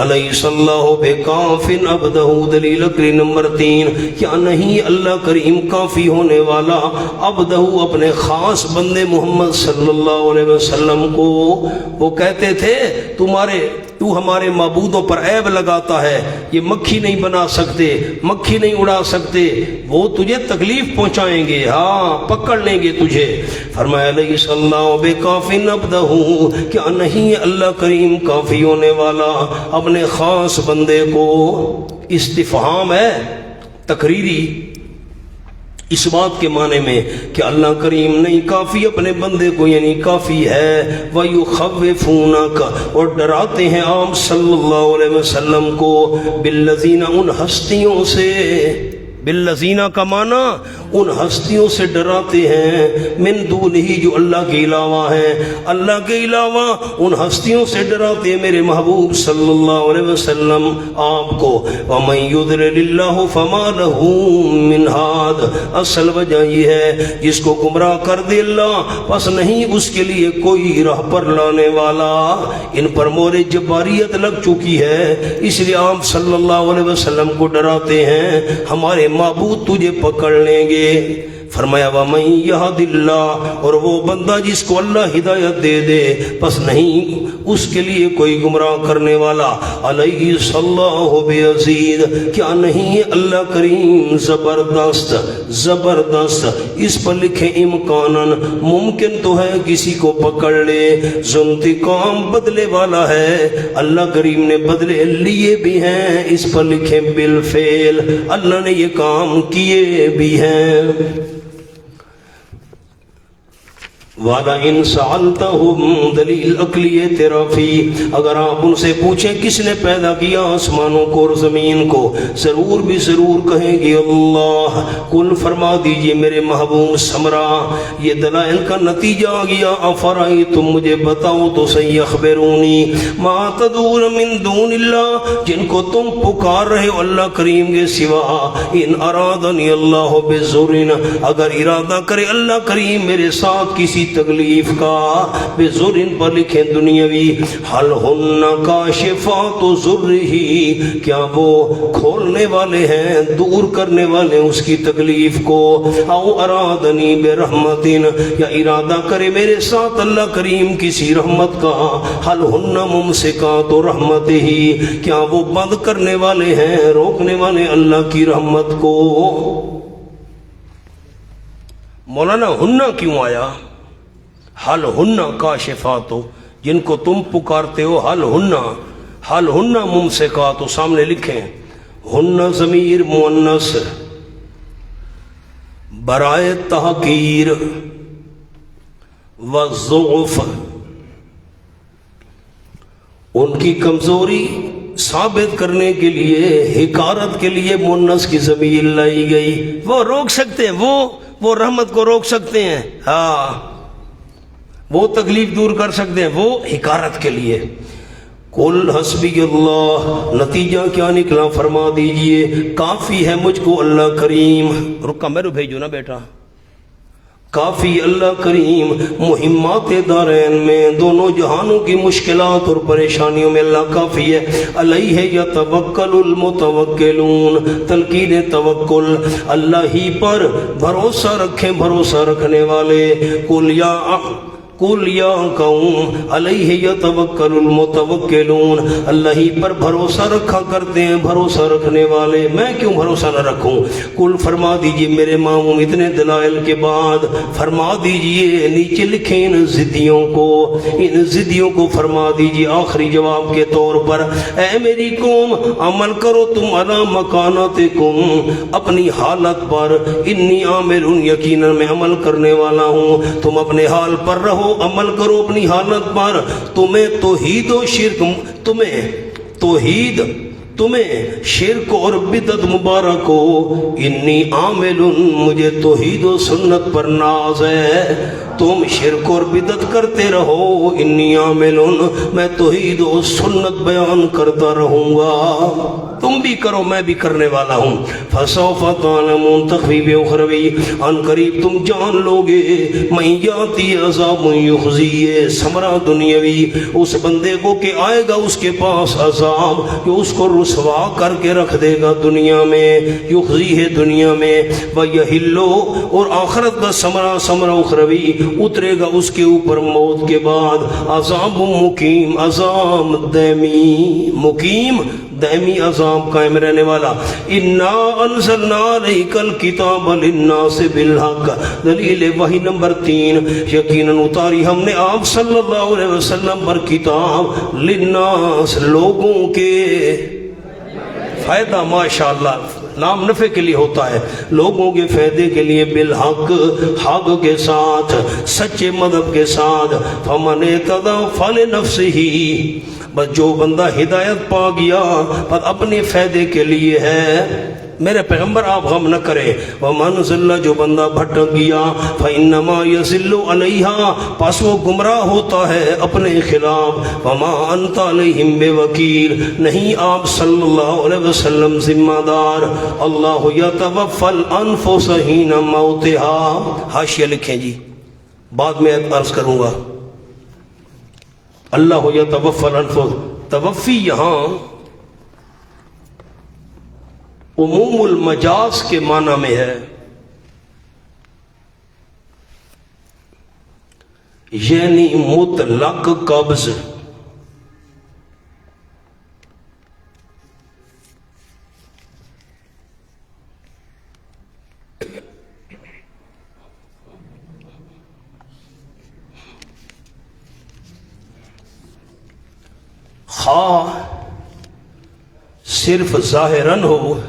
الیس اللہ بکاف عبدہ، دلیل اکری نمبر 3، کیا نہیں اللہ کریم کافی ہونے والا عبدہ، اپنے خاص بندے محمد صلی اللہ علیہ وسلم کو؟ وہ کہتے تھے تمہارے تو ہمارے معبودوں پر عیب لگاتا ہے، یہ مکھی نہیں بنا سکتے، مکھی نہیں اڑا سکتے، وہ تجھے تکلیف پہنچائیں گے، ہاں پکڑ لیں گے تجھے۔ فرمایا لیس اللہ بکاف عبدہ، کیا نہیں اللہ کریم کافی ہونے والا اپنے خاص بندے کو؟ استفہام ہے تقریری، اس بات کے معنی میں کہ اللہ کریم نہیں کافی اپنے بندے کو، یعنی کافی ہے۔ وَيُخَوِّفُونَكَ، اور ڈراتے ہیں آپ صلی اللہ علیہ وسلم کو، بالذین، ان ہستیوں سے، بالذین کا معنی ان ہستیوں سے ڈراتے ہیں، من دون ہی، جو اللہ کے علاوہ ہیں، اللہ کے علاوہ ان ہستیوں سے ڈراتے ہیں میرے محبوب صلی اللہ علیہ وسلم آپ کو۔ وَمَن يُضْلِلِ اللَّهُ فَمَا لَهُ مِنْ هَادٍ، اصل وجہ یہ ہے جس کو گمراہ کر دے اللہ، پس نہیں اس کے لیے کوئی راہ پر لانے والا۔ ان پر مور جباریت لگ چکی ہے، اس لیے آپ صلی اللہ علیہ وسلم کو ڈراتے ہیں ہمارے معبود تجھے پکڑ لیں گے۔ فرمایا وَمَن يَهْدِ اللَّهُ، اور وہ بندہ جس کو اللہ ہدایت دے دے، پس نہیں اس کے لیے کوئی گمراہ کرنے والا۔ علیہ اللہ بعزیز، کیا نہیں اللہ کریم زبردست، زبردست، اس پر لکھے امکاناً، ممکن تو ہے کسی کو پکڑ لے، ذوانتقام، بدلے والا ہے، اللہ کریم نے بدلے لیے بھی ہیں، اس پر لکھے بالفعل، اللہ نے یہ کام کیے بھی ہیں۔ وَلَئِن سَأَلْتَهُمْ، دلیل عقلی اعترافی، اگر آپ ان سے پوچھیں کس نے پیدا کیا آسمانوں کو اور زمین کو، ضرور بھی ضرور کہیں گے اللہ۔ قل، فرما دیجئے میرے محبوب سمرا، یہ دلائل کا نتیجہ آ گیا۔ افرائیتم، مجھے بتاؤ تو صحیح، اخبرونی ما تدعون من دون اللہ، جن کو تم پکار رہے ہو اللہ کریم کے سوا، ان ارادنی اللہ بضر، اگر ارادہ کرے اللہ کریم میرے ساتھ کسی تکلیف کا، بضر پر لکھیں دنیاوی، حل ہن کاشفات ضرہ، کیا وہ کھولنے والے ہیں، دور کرنے والے اس کی تکلیف کو، او ارادنی برحمت، یا ارادہ کرے میرے ساتھ اللہ کریم کسی رحمت کا، حل ہن ممسکات رحمت ہی، کیا وہ بند کرنے والے ہیں، روکنے والے اللہ کی رحمت کو۔ مولانا ہنہ کیوں آیا؟ حل ہنہ کاشفاتو، جن کو تم پکارتے ہو، حل ہنہ ممسکاتو، سامنے لکھیں ہنہ ضمیر مؤنث برائے تحقیر والضعف، ان کی کمزوری ثابت کرنے کے لیے، حقارت کے لیے مؤنث کی ضمیر لائی گئی۔ وہ روک سکتے ہیں، وہ رحمت کو روک سکتے ہیں، ہاں وہ تکلیف دور کر سکتے ہیں، وہ حقارت کے لیے۔ قل حسبی اللہ، نتیجہ کیا نکلا؟ فرما دیجئے کافی ہے مجھ کو اللہ کریم، رکا میرے بھیجو نا بیٹا، کافی اللہ کریم مہمات دارین میں، دونوں جہانوں کی مشکلات اور پریشانیوں میں اللہ کافی ہے۔ علیہ یتوکل المتوکلون، تلقین توکل، اللہ ہی پر بھروسہ رکھیں بھروسہ رکھنے والے۔ قل یا قوم علیہ یتوکل المتوکلون، اللہ ہی پر بھروسہ رکھا کرتے ہیں بھروسہ رکھنے والے، میں کیوں بھروسہ نہ رکھوں؟ قل، فرما دیجئے میرے ماموں، اتنے دلائل کے بعد فرما دیجئے، نیچے لکھیں ان ضدیوں کو فرما دیجئے آخری جواب کے طور پر، اے میری قوم عمل کرو تم علی مکانتکم، اپنی حالت پر، انی عامل، یقیناً میں عمل کرنے والا ہوں، تم اپنے حال پر رہو، عمل کرو اپنی حالت پر، تمہیں توحید و شرک، تمہیں شرک اور بدعت مبارک ہو، انی عامل، مجھے توحید و سنت پر ناز ہے، تم شرک اور بدعت کرتے رہو، انی عامل، میں توحید و سنت بیان کرتا رہوں گا، تم بھی کرو میں بھی کرنے والا ہوں۔ فسوف تعلمون، تخفیف اخروی، ان قریب تم جان لوگے، من یاتی عذاب یخزیہ، ثمرہ دنیاوی، اس بندے کو کہ آئے گا اس کے پاس عذاب جو اس کو رسوا کر کے رکھ دے گا دنیا میں، یخزی ہے دنیا میں، ویحلو اور آخرت کا ثمرہ اخروی اترے گا اس کے اوپر موت کے بعد، عذاب مقیم، عذاب دائمی، مقیم دائمی عذاب قائم رہنے والا۔ انا انزلنا علیک الکتاب للناس بالحق، دلیل وحی نمبر 3، یقیناً اتاری ہم نے آپ صلی اللہ علیہ وسلم پر کتاب للناس، لوگوں کے فائدہ، ماشاءاللہ نام نفع کے لیے ہوتا ہے، لوگوں کے فائدے کے لیے، بالحق حق کے ساتھ، سچے مذہب کے ساتھ، فمن اہتدی فلنفسہ، بس جو بندہ ہدایت پا گیا بس اپنے فائدے کے لیے ہے، میرے پیغمبر آپ غم نہ کریں، ومن ضل، جو بندہ بھٹک گیا، فإنما يضل علیہا، پس وہ گمراہ ہوتا ہے اپنے خلاف، وما انت علیہم بوکیل، نہیں آپ صلی اللہ علیہ وسلم ذمہ دار، اللہ یتوفی الانفس حین موتہا، حاشیہ لکھیں جی، بعد میں عرض کروں گا، اللہ یتوفی الانفس، توفی یہاں عموم المجاز کے معنی میں ہے، یعنی مطلق قبض، خواہ صرف ظاہراً ہو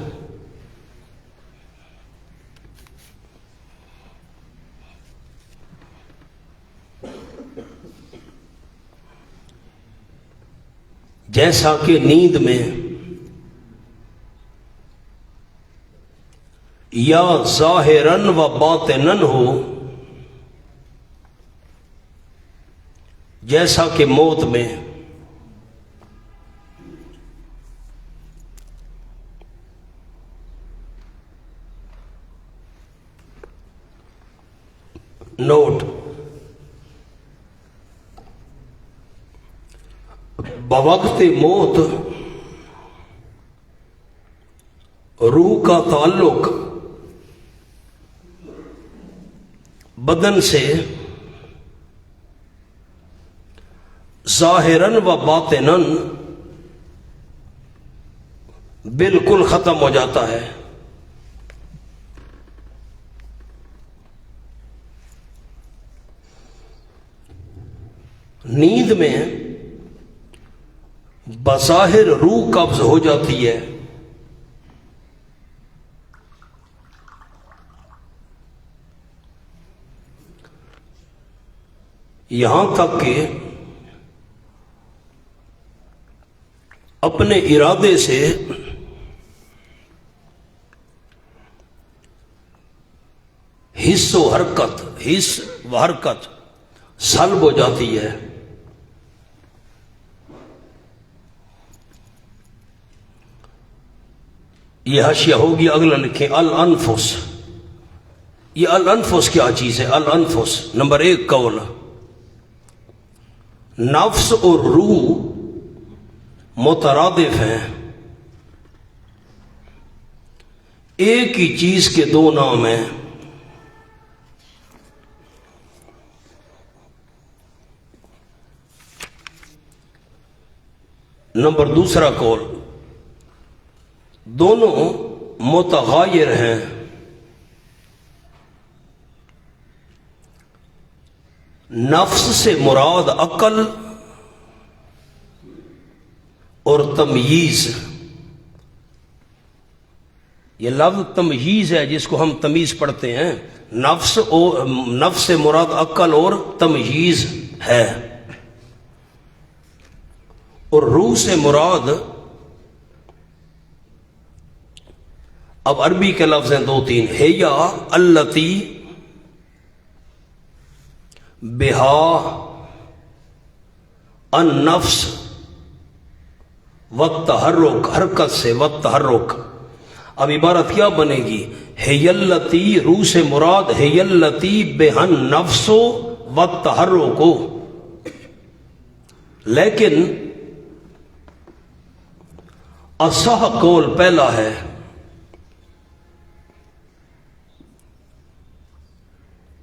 جیسا کہ نیند میں، یا ظاہراً و باطناً ہو جیسا کہ موت میں، نوٹ، بوقت موت روح کا تعلق بدن سے ظاہراً و باطناً بالکل ختم ہو جاتا ہے۔ نیند میں بظاہر روح قبض ہو جاتی ہے، یہاں تک کہ اپنے ارادے سے حس و حرکت سلب ہو جاتی ہے۔ یہ حاشیہ ہوگی، اگلا لکھیں الانفس، یہ الانفس کیا چیز ہے؟ الانفس نمبر 1 قول، نفس اور روح مترادف ہیں، ایک ہی چیز کے دو نام ہیں۔ نمبر 2 قول، دونوں متغایر ہیں، نفس سے مراد عقل اور تمییز، یہ لفظ تمییز ہے جس کو ہم تمیز پڑھتے ہیں، نفس سے مراد عقل اور تمییز ہے، اور روح سے مراد، اب عربی کے لفظ ہیں 2-3، ہیا التی بہا النفس والتحرک، حرکت سے والتحرک، اب عبارت کیا بنے گی؟ ہی التی، روح سے مراد ہی التی بہا النفس والتحرک، لیکن اصح قول پہلا ہے،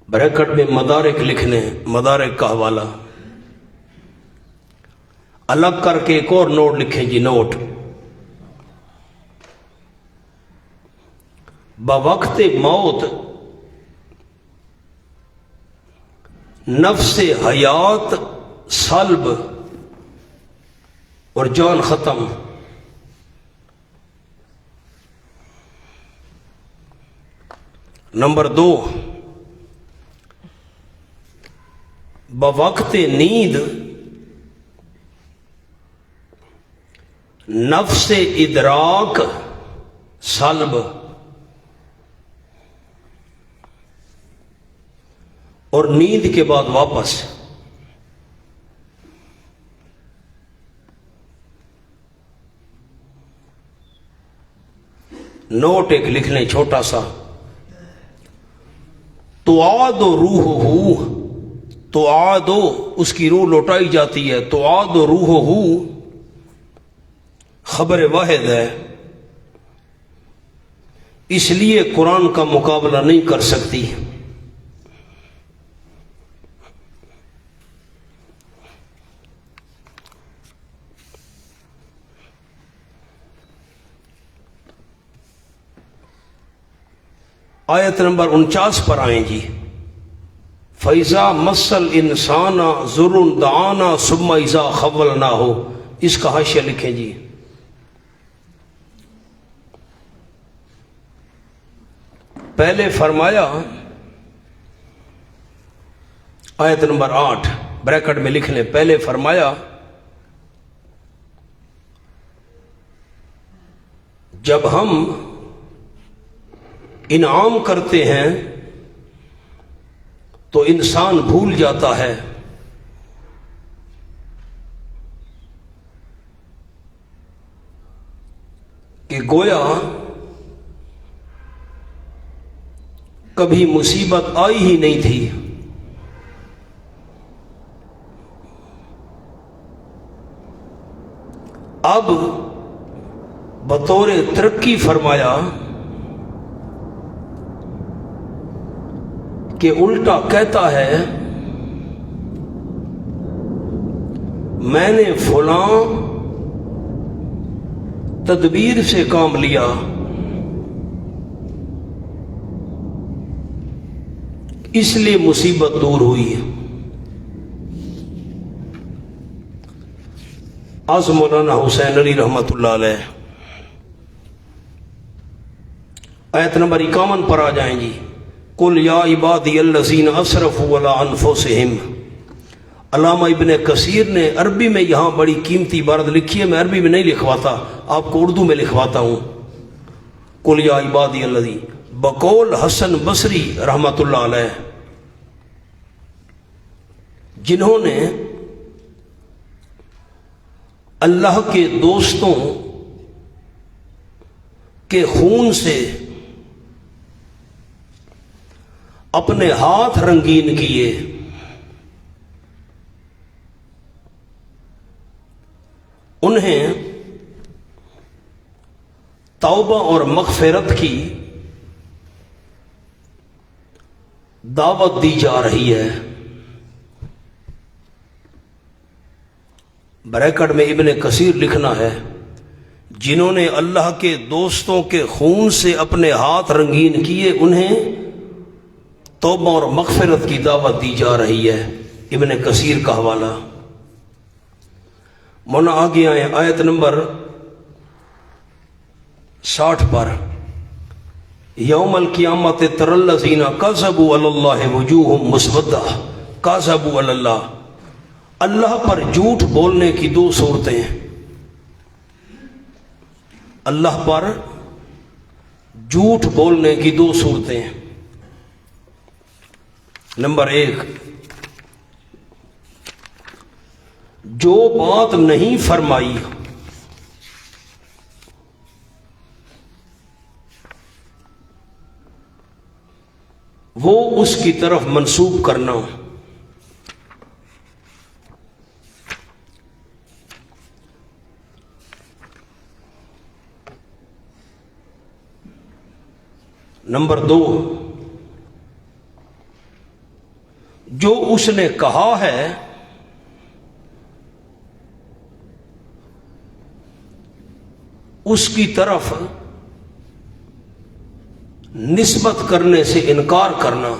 بریکٹ میں مدارک لکھنے، مدارک کا حوالہ الگ کر کے ایک اور نوٹ لکھیں جی، نوٹ بوقت موت نفس حیات سلب اور جان ختم۔ نمبر 2، بوقت نیند نفس ادراک سلب اور نیند کے بعد واپس۔ نوٹ ایک لکھ لیں چھوٹا سا، تعاد روح، تعاد اس کی روح لوٹائی جاتی ہے، تعاد روح خبر واحد ہے، اس لیے قرآن کا مقابلہ نہیں کر سکتی۔ آیت نمبر 49 پر آئیں جی، فَإِذَا مَسَّ الْإِنسَانَ ضُرٌّ دَعَانَا ثُمَّ إِذَا خَوَّلْنَاهُ، اس کا حاشیہ لکھیں جی۔ پہلے فرمایا، آیت نمبر 8 بریکٹ میں لکھ لیں، پہلے فرمایا جب ہم انعام کرتے ہیں تو انسان بھول جاتا ہے، کہ گویا کبھی مصیبت آئی ہی نہیں تھی۔ اب بطور ترقی فرمایا کہ الٹا کہتا ہے میں نے فلاں تدبیر سے کام لیا، اس لیے مصیبت دور ہوئی۔ آج مولانا حسین علی رحمت اللہ علیہ آیت نمبر 51 پر آ جائیں جی، قل یا عبادی الذین اسرفوا علی انفسہم۔ علامہ ابن کثیر نے عربی میں یہاں بڑی قیمتی عبارت لکھی ہے، میں عربی میں نہیں لکھواتا، آپ کو اردو میں لکھواتا ہوں۔ قل یا عبادی الذین، بقول حسن بصری رحمت اللہ علیہ، جنہوں نے اللہ کے دوستوں کے خون سے اپنے ہاتھ رنگین کیے، انہیں توبہ اور مغفرت کی دعوت دی جا رہی ہے۔ بریکٹ میں ابن کثیر لکھنا ہے، جنہوں نے اللہ کے دوستوں کے خون سے اپنے ہاتھ رنگین کیے، انہیں توبہ اور مغفرت کی دعوت دی جا رہی ہے۔ ابن کثیر کا حوالہ۔ مونا آگے آئے آیت نمبر 60 پر، یوم القیامت تری الذین کذبوا علی اللہ وجوہہم مسودہ، کذبوا علی اللہ، اللہ پر جھوٹ بولنے کی دو صورتیں ہیں۔ اللہ پر جھوٹ بولنے کی دو صورتیں ہیں۔ نمبر 1، جو بات نہیں فرمائی وہ اس کی طرف منسوب کرنا۔ نمبر 2، جو اس نے کہا ہے اس کی طرف نسبت کرنے سے انکار کرنا۔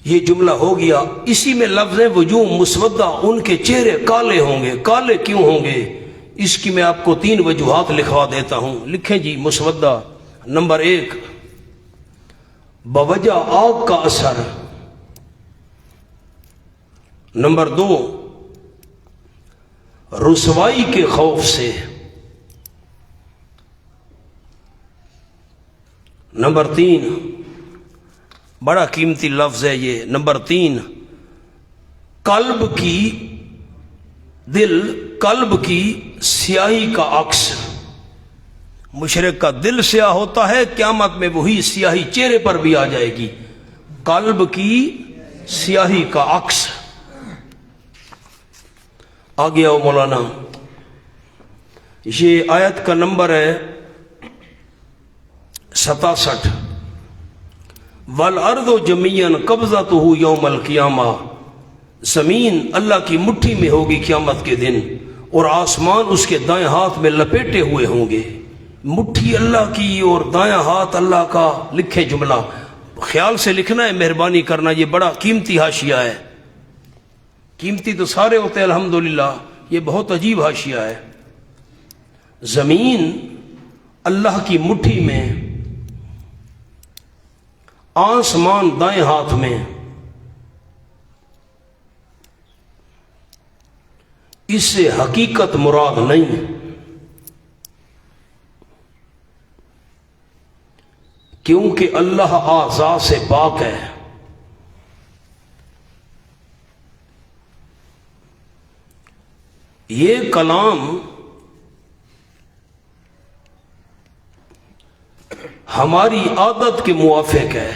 یہ جملہ ہو گیا۔ اسی میں لفظ ہے وجوہ مسودہ، ان کے چہرے کالے ہوں گے۔ کالے کیوں ہوں گے؟ اس کی میں آپ کو 3 وجوہات لکھوا دیتا ہوں، لکھیں جی۔ مسودہ، نمبر 1، بوجہ آگ کا اثر۔ نمبر 2، رسوائی کے خوف سے۔ نمبر 3، بڑا قیمتی لفظ ہے یہ، نمبر 3، قلب کی سیاہی کا عکس۔ مشرک کا دل سیاہ ہوتا ہے، قیامت میں وہی سیاہی چہرے پر بھی آ جائے گی۔ قلب کی سیاہی کا عکس۔ آگے آؤ مولانا، یہ آیت کا نمبر ہے 67۔ وَالْأَرْضُ جَمِيعًا قَبْضَتُهُ يَوْمَ الْقِيَامَةِ، زمین اللہ کی مٹھی میں ہوگی قیامت کے دن، اور آسمان اس کے دائیں ہاتھ میں لپیٹے ہوئے ہوں گے۔ مٹھی اللہ کی اور دائیں ہاتھ اللہ کا۔ لکھے جملہ، خیال سے لکھنا ہے، مہربانی کرنا، یہ بڑا قیمتی حاشیہ ہے۔ قیمتی تو سارے ہوتے ہیں الحمدللہ، یہ بہت عجیب حاشیہ ہے۔ زمین اللہ کی مٹھی میں، آسمان دائیں ہاتھ میں، اس سے حقیقت مراد نہیں، کیونکہ اللہ اعضاء سے پاک ہے۔ یہ کلام ہماری عادت کے موافق ہے۔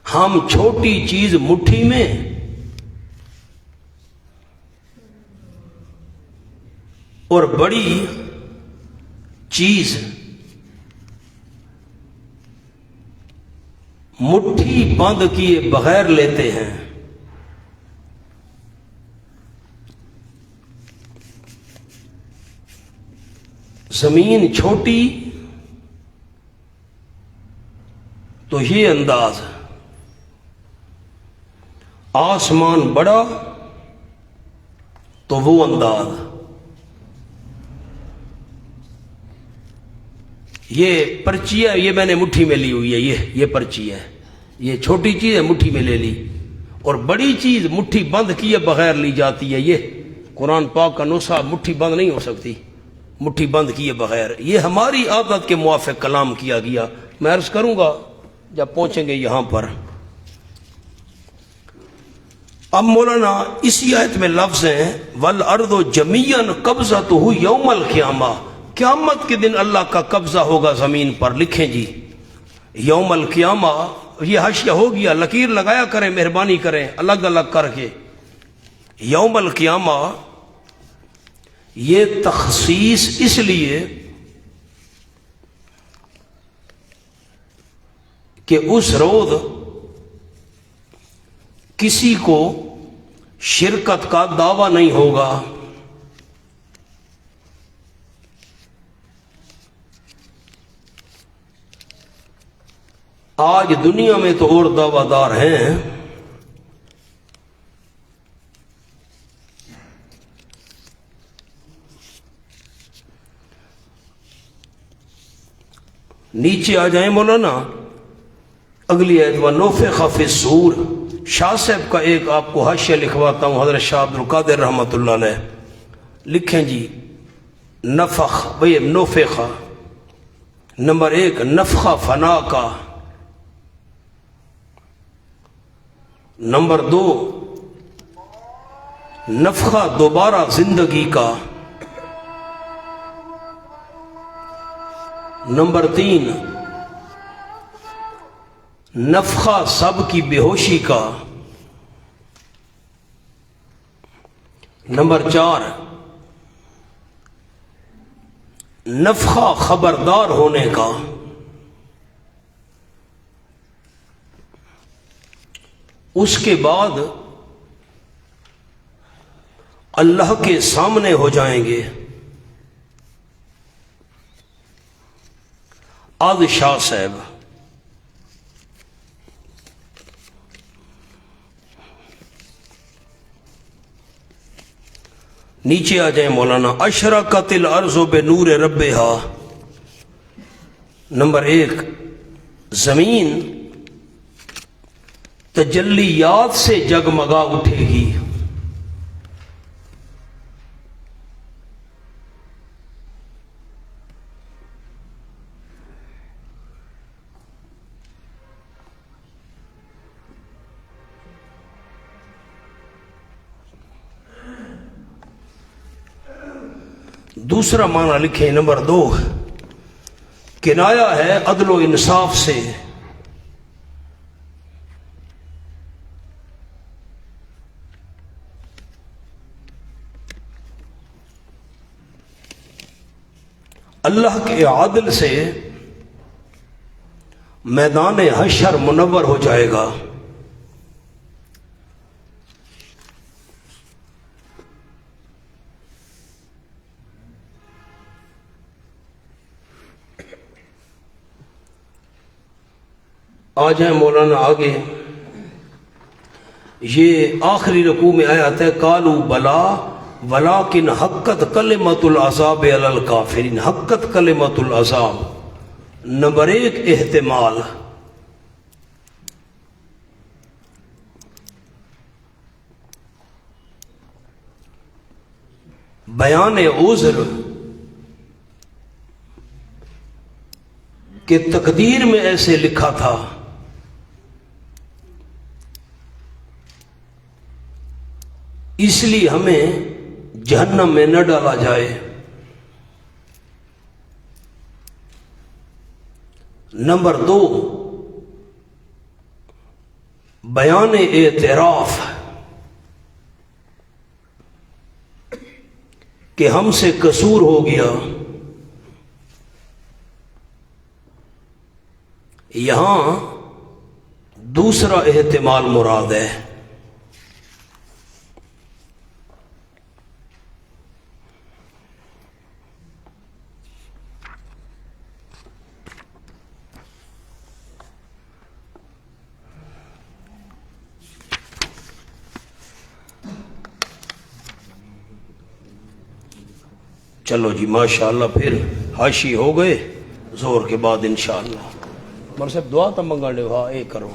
ہم چھوٹی چیز مٹھی میں اور بڑی چیز مٹھی بند کیے بغیر لیتے ہیں۔ زمین چھوٹی تو یہ انداز، آسمان بڑا تو وہ انداز۔ یہ پرچی ہے، یہ میں نے مٹھی میں لی ہوئی ہے، یہ پرچی ہے، یہ چھوٹی چیز ہے مٹھی میں لے لی، اور بڑی چیز مٹھی بند کیے بغیر لی جاتی ہے۔ یہ قرآن پاک کا نسخہ، مٹھی بند نہیں ہو سکتی مٹھی بند کیے بغیر۔ یہ ہماری عادت کے موافق کلام کیا گیا۔ میں عرض کروں گا جب پہنچیں گے یہاں پر۔ اب مولانا اسی آیت میں لفظ ہیں وَالْأَرْضُ جَمِيعًا قَبْضَتُهُ يَوْمَ الْقِيَامَةِ، قیامت کے دن اللہ کا قبضہ ہوگا زمین پر۔ لکھیں جی، یوم القیامہ، یہ حاشیہ ہو گیا، لکیر لگایا کریں، مہربانی کریں الگ الگ کر کے۔ یوم القیامہ یہ تخصیص اس لیے کہ اس روز کسی کو شرکت کا دعویٰ نہیں ہوگا۔ آج دنیا میں تو اور دعویٰ دار ہیں، نیچے آ جائیں مولانا، اگلی آیت وَنُفِخَ فِي الصُّورِ۔ شاہ صاحب کا ایک آپ کو حاشیہ لکھواتا ہوں، حضرت شاہ عبد القادر رحمۃ اللہ علیہ۔ لکھیں جی، نفخ، بھئی نفخ، نمبر 1 نفخہ فنا کا، نمبر 2 نفخہ دوبارہ زندگی کا، نمبر 3 نفخہ سب کی بے ہوشی کا۔ نمبر 4، نفخہ خبردار ہونے کا۔ اس کے بعد اللہ کے سامنے ہو جائیں گے۔ آج شاہ صاحب نیچے آ جائیں مولانا۔ اشرقت الارض بنور ربہا۔ نمبر 1، زمین تجلیات سے جگمگا اٹھے گی۔ دوسرا معنی لکھیں نمبر 2، کنایا ہے عدل و انصاف سے۔ اللہ کے عدل سے میدان حشر منور ہو جائے گا۔ آ جائیں مولانا آگے۔ یہ آخری رکوع میں آیت ہے، قالوا بلا ولیکن حقت کلمۃ العذاب علی الکافرین۔ حقت کلمۃ العذاب۔ نمبر 1، احتمال۔ بیان عذر کہ تقدیر میں ایسے لکھا تھا، اس لیے ہمیں جہنم میں نہ ڈالا جائے۔ نمبر 2، بیان اعتراف کہ ہم سے قصور ہو گیا۔ یہاں دوسرا احتمال مراد ہے۔ چلو جی ماشاءاللہ، پھر حاشی ہو گئے، زور کے بعد انشاءاللہ۔ مر صاحب دعا تو منگا لے، ہاں اے کرو۔